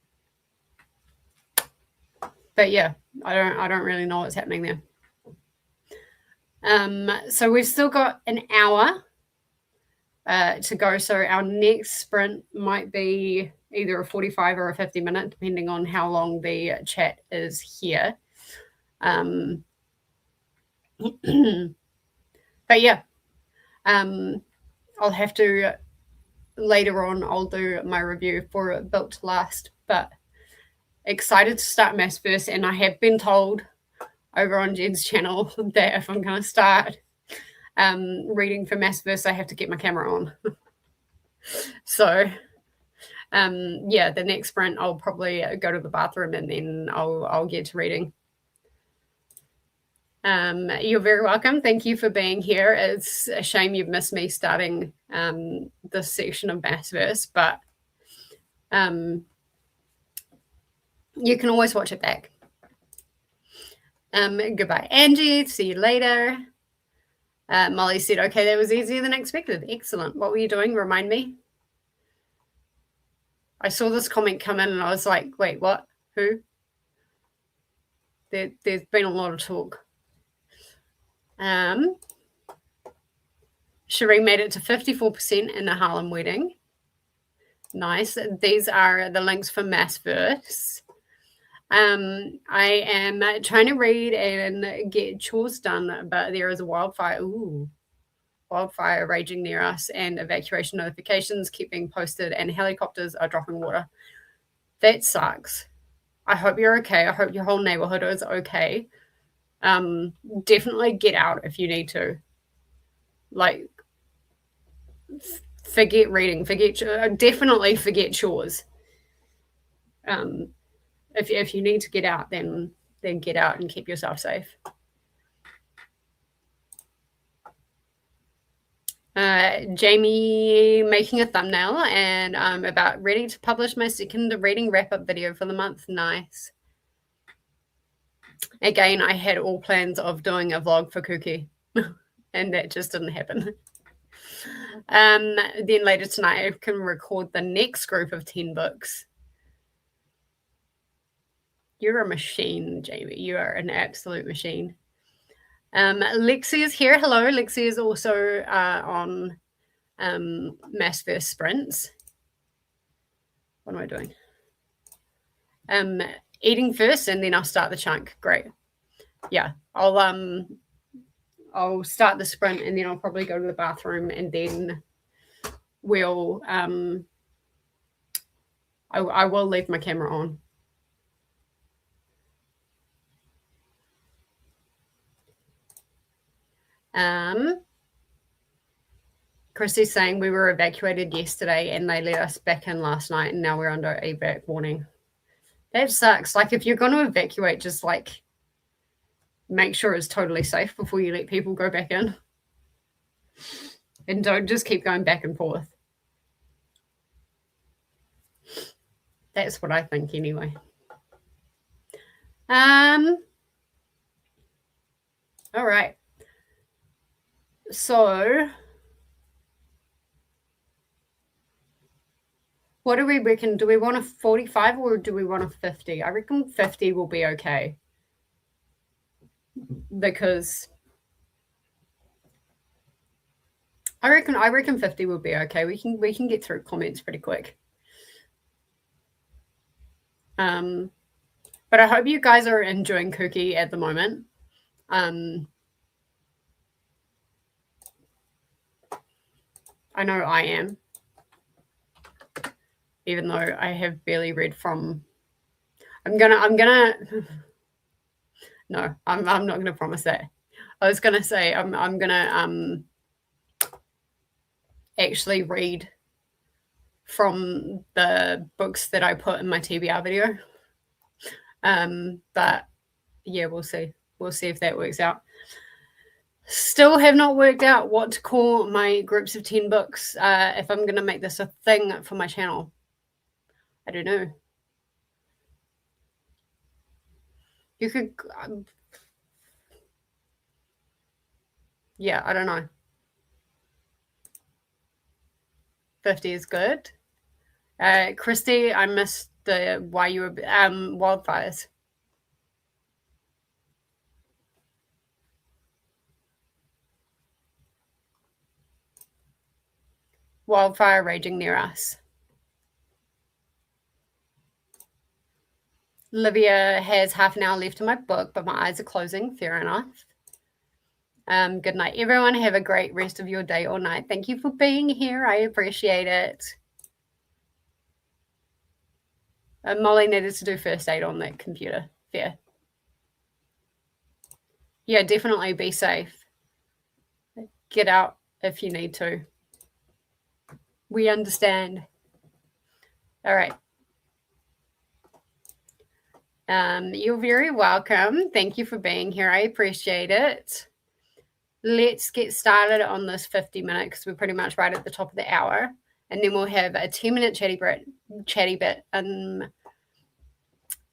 yeah, I don't really know what's happening there. So we've still got an hour to go. So our next sprint might be either a 45 or a 50-minute, depending on how long the chat is here. But yeah, I'll have to later on. I'll do my review for Built to Last. But excited to start Mass First, and I have been told over on Jen's channel that if I'm going to start reading for Mass First, I have to get my camera on. So yeah, the next sprint I'll probably go to the bathroom and then I'll get to reading. You're very welcome. Thank you for being here. It's a shame you've missed me starting this section of Mass First, but you can always watch it back. Goodbye, Angie. See you later. Molly said, okay, that was easier than expected. Excellent. What were you doing? Remind me. I saw this comment come in and I was like, wait, what? Who? There's been a lot of talk. Shireen made it to 54% in the Harlem wedding. Nice. These are the links for Mass Verse. I am trying to read and get chores done, but there is a wildfire. Ooh, wildfire raging near us, and evacuation notifications keep being posted, and helicopters are dropping water. That sucks. I hope you're okay. I hope your whole neighborhood is okay. Definitely get out if you need to. Like, forget reading. Definitely forget chores. If you need to get out, then get out and keep yourself safe. Jamie making a thumbnail, and I'm about ready to publish my second reading wrap-up video for the month. Nice. Again, I had all plans of doing a vlog for KuKi, and that just didn't happen. Then later tonight, I can record the next group of 10 books. You're a machine, Jamie. You are an absolute machine. Lexi is here. Hello. Lexi is also on Mass First Sprints. What am I doing? Eating first, and then I'll start the chunk. Great. Yeah, I'll start the sprint, and then I'll probably go to the bathroom and then we'll I will leave my camera on. Christy's saying we were evacuated yesterday and they let us back in last night and now we're under evac warning. That sucks. Like, if you're going to evacuate, just like make sure it's totally safe before you let people go back in. And don't just keep going back and forth. That's what I think anyway. All right. So what do we reckon? Do we want a 45 or do we want a 50? I reckon 50 will be okay. Because I reckon 50 will be okay. We can get through comments pretty quick. But I hope you guys are enjoying KuKi at the moment. I know I am. Even though I have barely read from I'm gonna no, I'm not gonna promise that. I was gonna say I'm gonna actually read from the books that I put in my TBR video. But yeah, we'll see. We'll see if that works out. Still have not worked out what to call my groups of 10 books if I'm going to make this a thing for my channel. I don't know. You could... yeah, I don't know. 50 is good. Christy, I missed the why you were... wildfires. Wildfire raging near us. Olivia has half an hour left in my book, but my eyes are closing. Fair enough. Good night, everyone. Have a great rest of your day or night. Thank you for being here. I appreciate it. Molly needed to do first aid on that computer. Fair. Yeah, definitely be safe. Get out if you need to. We understand. All right. You're very welcome. Thank you for being here. I appreciate it. Let's get started on this 50 minutes because we're pretty much right at the top of the hour. And then we'll have a 10-minute chatty bit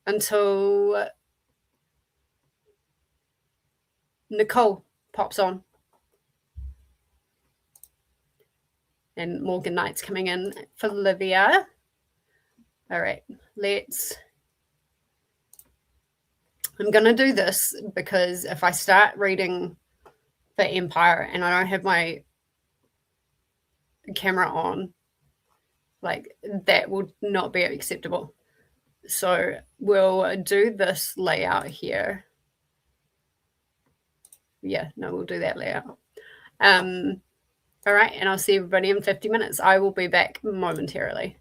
until Nicole pops on. And Morgan Knight's coming in for Olivia. All right, I'm going to do this because if I start reading the Empire and I don't have my camera on, like, that would not be acceptable. So we'll do this layout here. Yeah, no, we'll do that layout. All right, and I'll see everybody in 50 minutes. I will be back momentarily.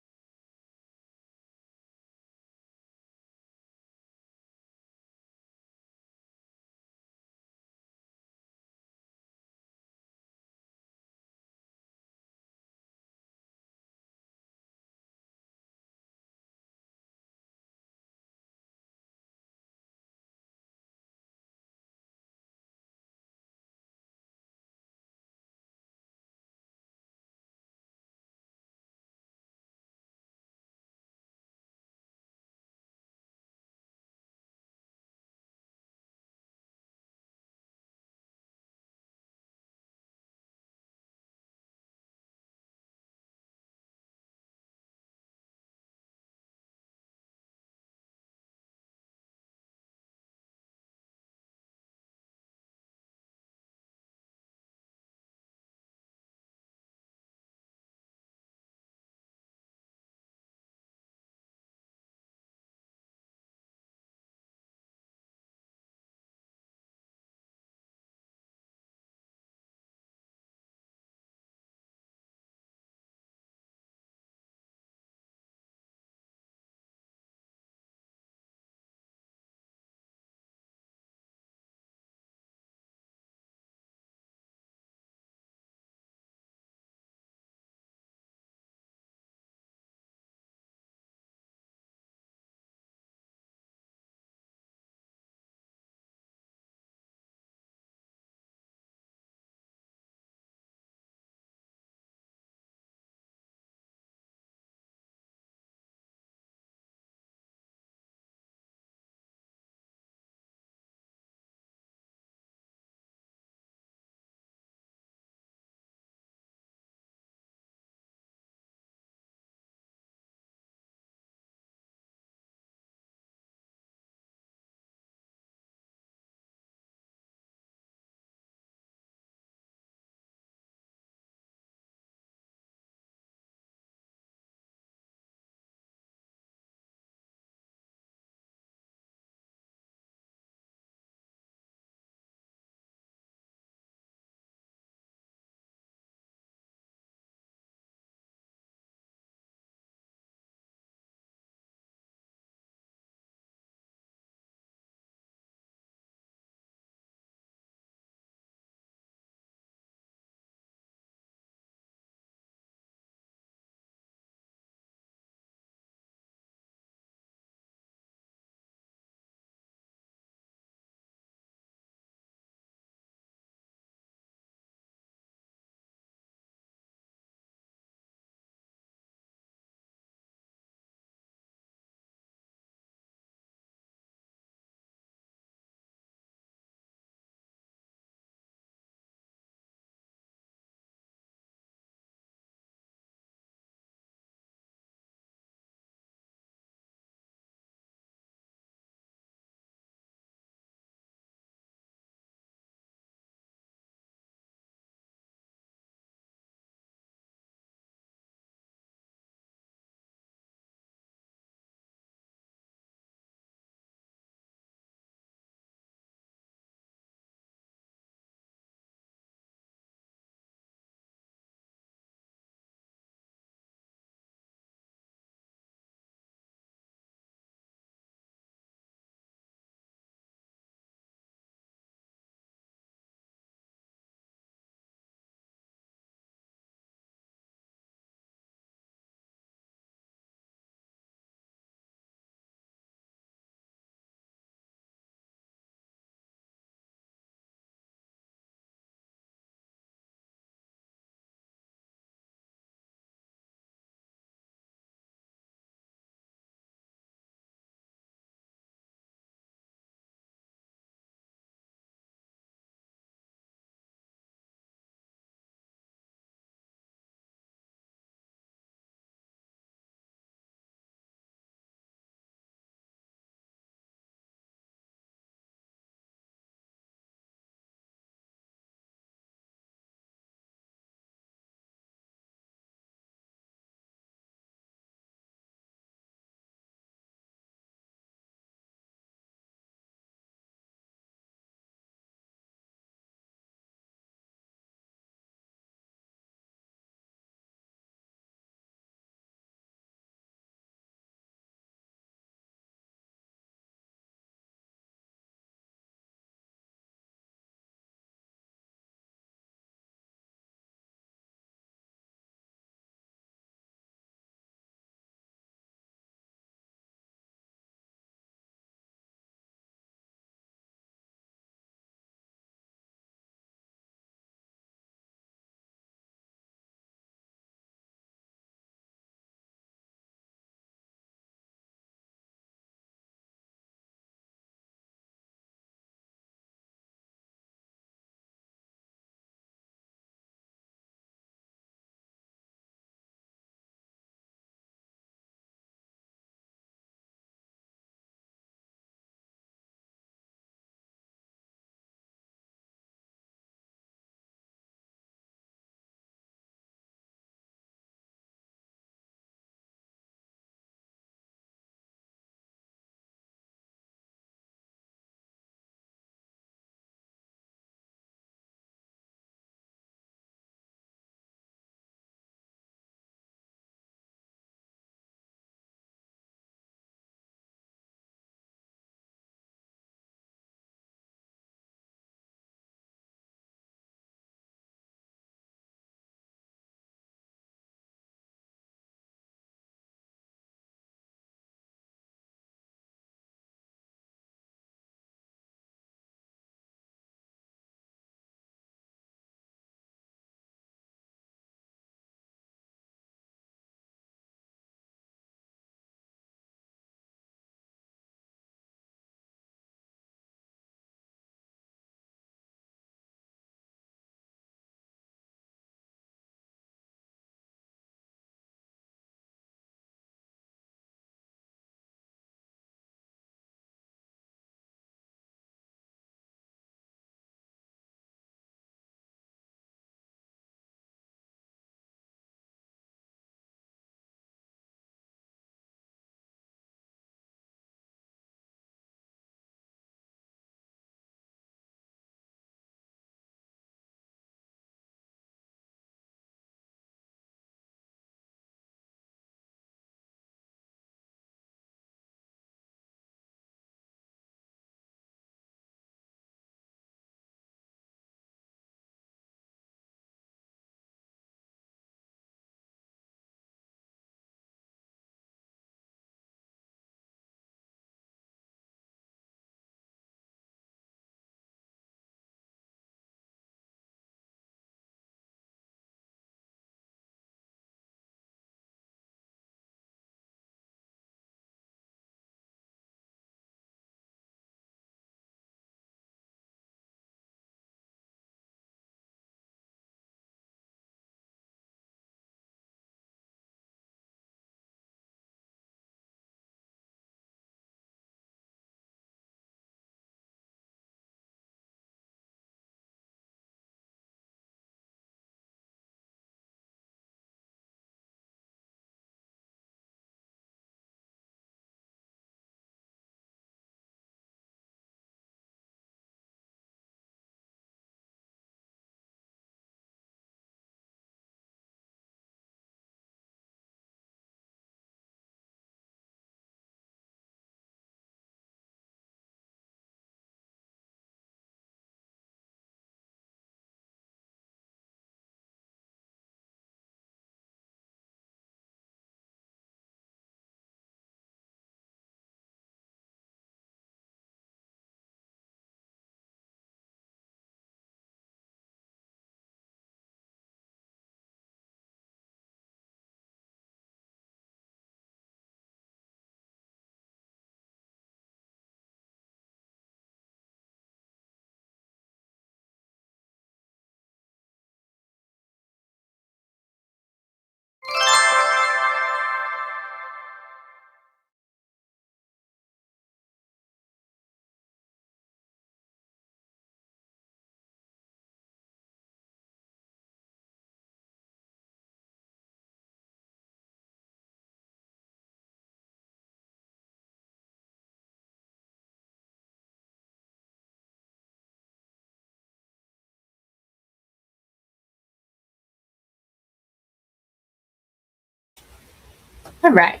All right.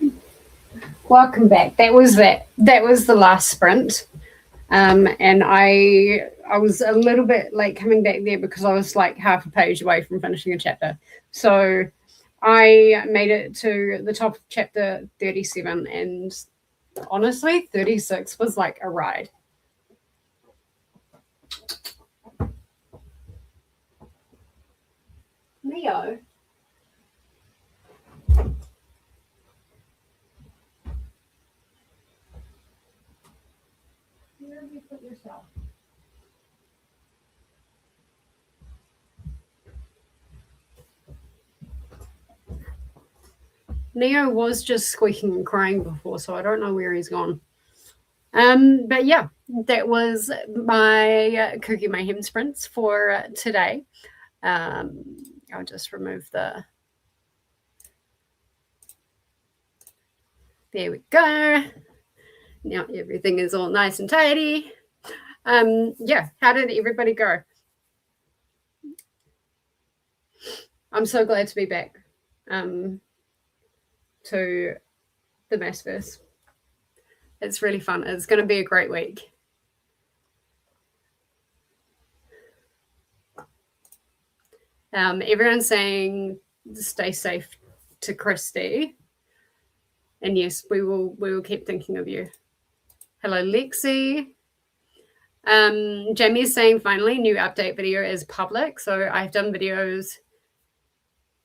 Welcome back. That was the last sprint. And I was a little bit late coming back there because I was like half a page away from finishing a chapter. So I made it to the top of chapter 37, and honestly, 36 was like a ride. Leo. Where have you put yourself? Neo was just squeaking and crying before, so I don't know where he's gone. But yeah, that was my KuKi MAYhem sprints for today. I'll just remove the. There we go. Now everything is all nice and tidy. Yeah, how did everybody go? I'm so glad to be back to the Massverse. It's really fun. It's going to be a great week. Everyone's saying stay safe to Christy. And yes, we will keep thinking of you. Hello, Lexi. Jamie is saying finally new update video is public. So I've done videos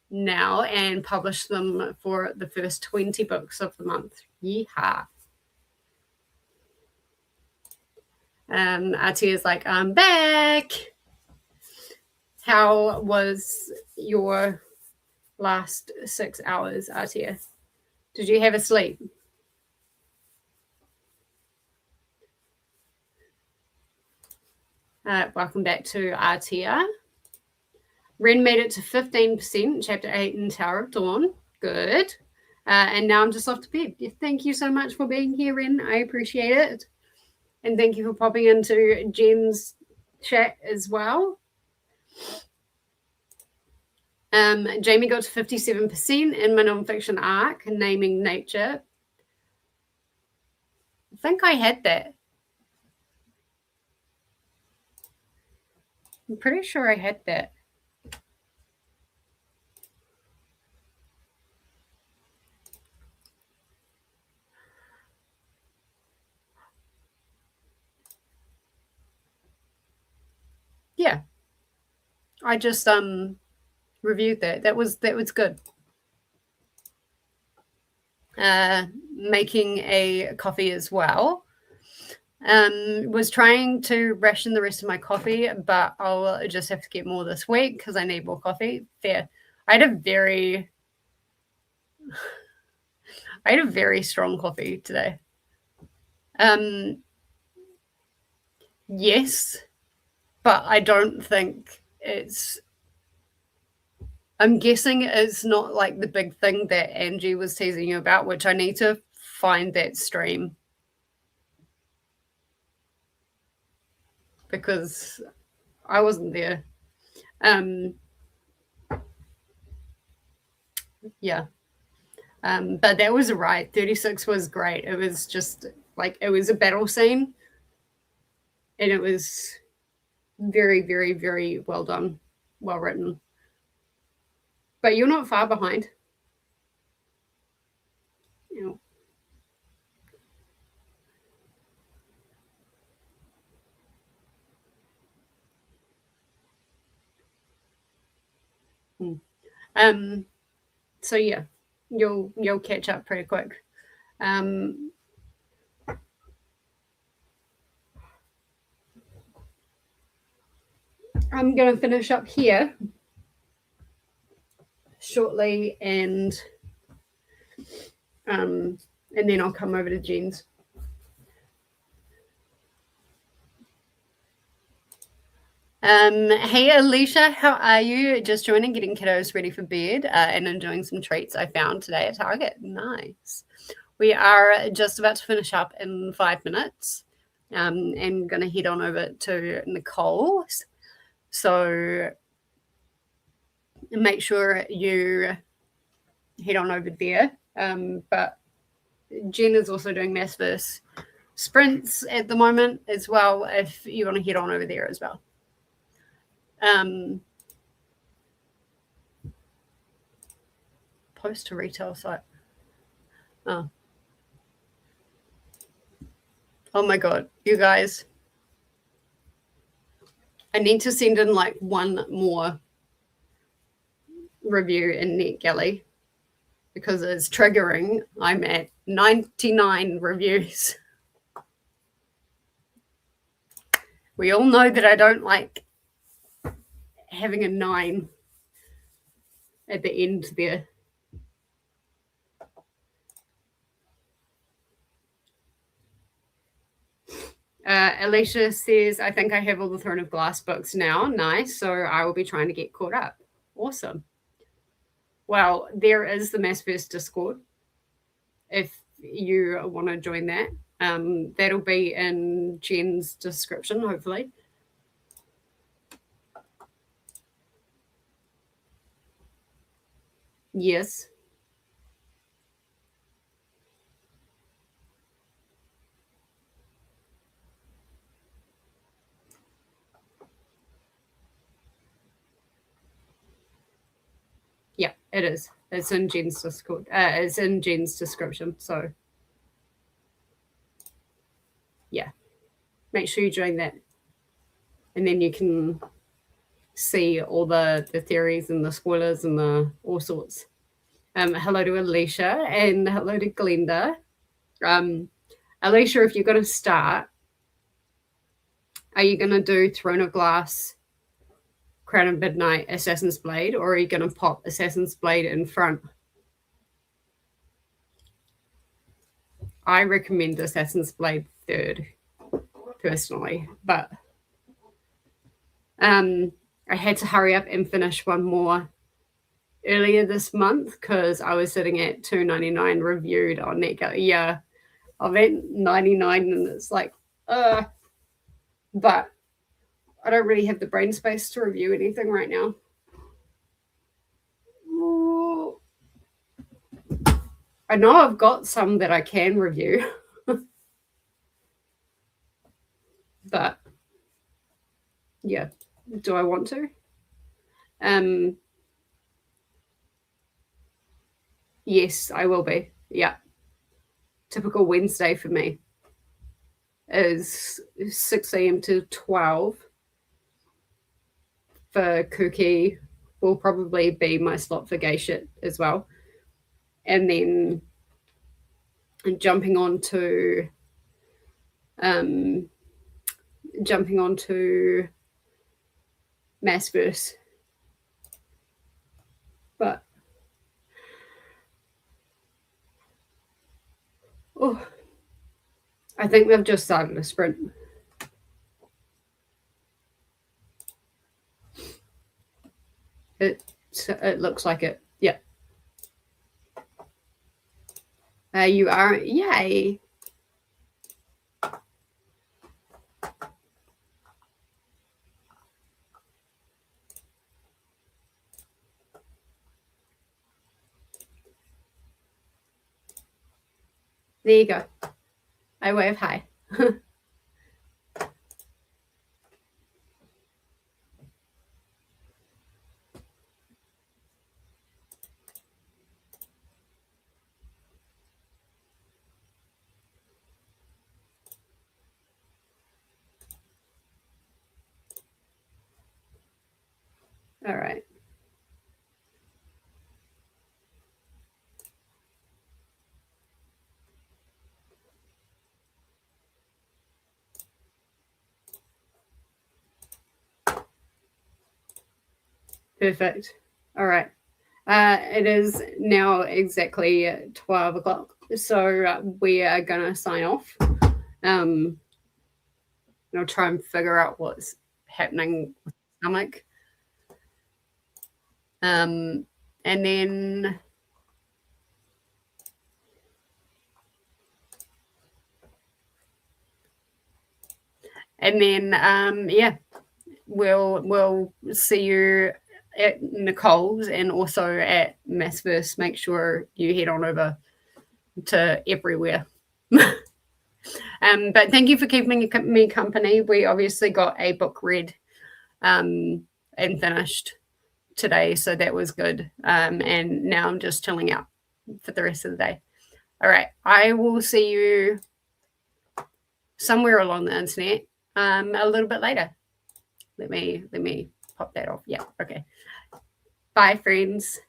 now and published them for the first 20 books of the month. Yeehaw. RT is like, I'm back. How was your last 6 hours, Artia? Did you have a sleep? Welcome back to Artia. Ren made it to 15%, chapter 8 in Tower of Dawn. Good. And now I'm just off to bed. Thank you so much for being here, Ren. I appreciate it. And thank you for popping into Jen's chat as well. Jamie got to 57% in my nonfiction arc, Naming Nature. I think I had that. I'm pretty sure I had that. Yeah. I just reviewed that. That was good. Making a coffee as well. Was trying to ration the rest of my coffee, but I'll just have to get more this week because I need more coffee. Fair. I had a very strong coffee today. Yes, but I don't think it's. I'm guessing it's not like the big thing that Angie was teasing you about, which I need to find that stream. Because I wasn't there. Yeah. But that was a ride. 36 was great. It was just like, it was a battle scene. And it was very, very, very well done. Well written. But you're not far behind. You know. So yeah, you'll catch up pretty quick. I'm going to finish up here shortly, and then I'll come over to Jen's. Hey Alicia, how are you? Just joining, getting kiddos ready for bed, and enjoying some treats I found today at Target. Nice. We are just about to finish up in 5 minutes, and going to head on over to Nicole's. So make sure you head on over there But Jen is also doing mass verse sprints at the moment as well, if you want to head on over there as well. Post to retail site. Oh my god, you guys, I need to send in like one more review in NetGalley because it's triggering. I'm at 99 reviews. We all know that I don't like having a 9 at the end there. Alicia says, I think I have all the Throne of Glass books now. Nice. So I will be trying to get caught up. Awesome. Well, there is the Massverse Discord if you want to join that. That'll be in Jen's description, hopefully. Yes. Yeah, it is. It's in Jen's Discord. It's in Jen's description. So, yeah, make sure you join that, and then you can see all the theories and the spoilers and the all sorts. Hello to Alicia and hello to Glenda. Alicia, if you're going to start, are you going to do Throne of Glass, Crown of Midnight, Assassin's Blade, or are you going to pop Assassin's Blade in front? I recommend Assassin's Blade third, personally, but I had to hurry up and finish one more earlier this month because I was sitting at $2.99 reviewed on NetGalley. Yeah, I'm at 99 and it's like, but I don't really have the brain space to review anything right now. Ooh. I know I've got some that I can review, but yeah, do I want to? Yes, I will be. Yeah. Typical Wednesday for me is 6 a.m. to 12. For KuKi will probably be my slot for gay shit as well. And then jumping on to Massverse. But I think they've just started a sprint. It looks like it. Yeah. You are. Yay. There you go. I wave hi. All right. Perfect. All right. It is now exactly 12 o'clock. So we are going to sign off. I'll try and figure out what's happening with the stomach. And then yeah, we'll see you at Nicole's and also at Massverse. Make sure you head on over to everywhere. But thank you for keeping me company. We obviously got a book read and finished today, so that was good. And now I'm just chilling out for the rest of the day. All right, I will see you somewhere along the internet a little bit later. Let me pop that off. Yeah, okay. Bye, friends.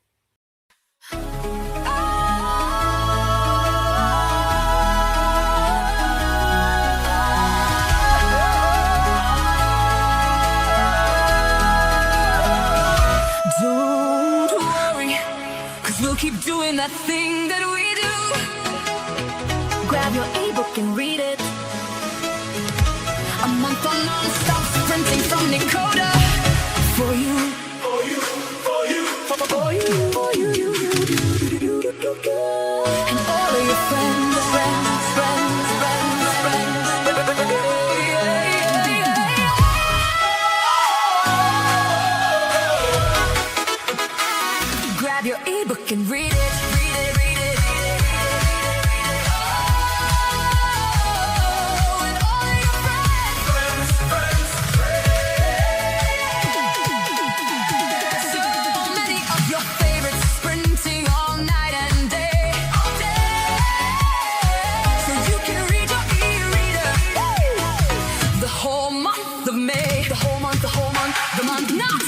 Don't worry, 'cause we'll keep doing that thing that we do. Grab your ebook and read it. A month on nonstop printing from Koda. For you, for you, for you, for you, for you, and all of your friends, friends, friends, friends, friends. Grab your ebook and read it, read it, read it, read it, read it, oh, and all of your friends, friends, friends. So many of your favorites sprinting all night and day, all day. So you can read your e-reader the whole month of May, the whole month, the month not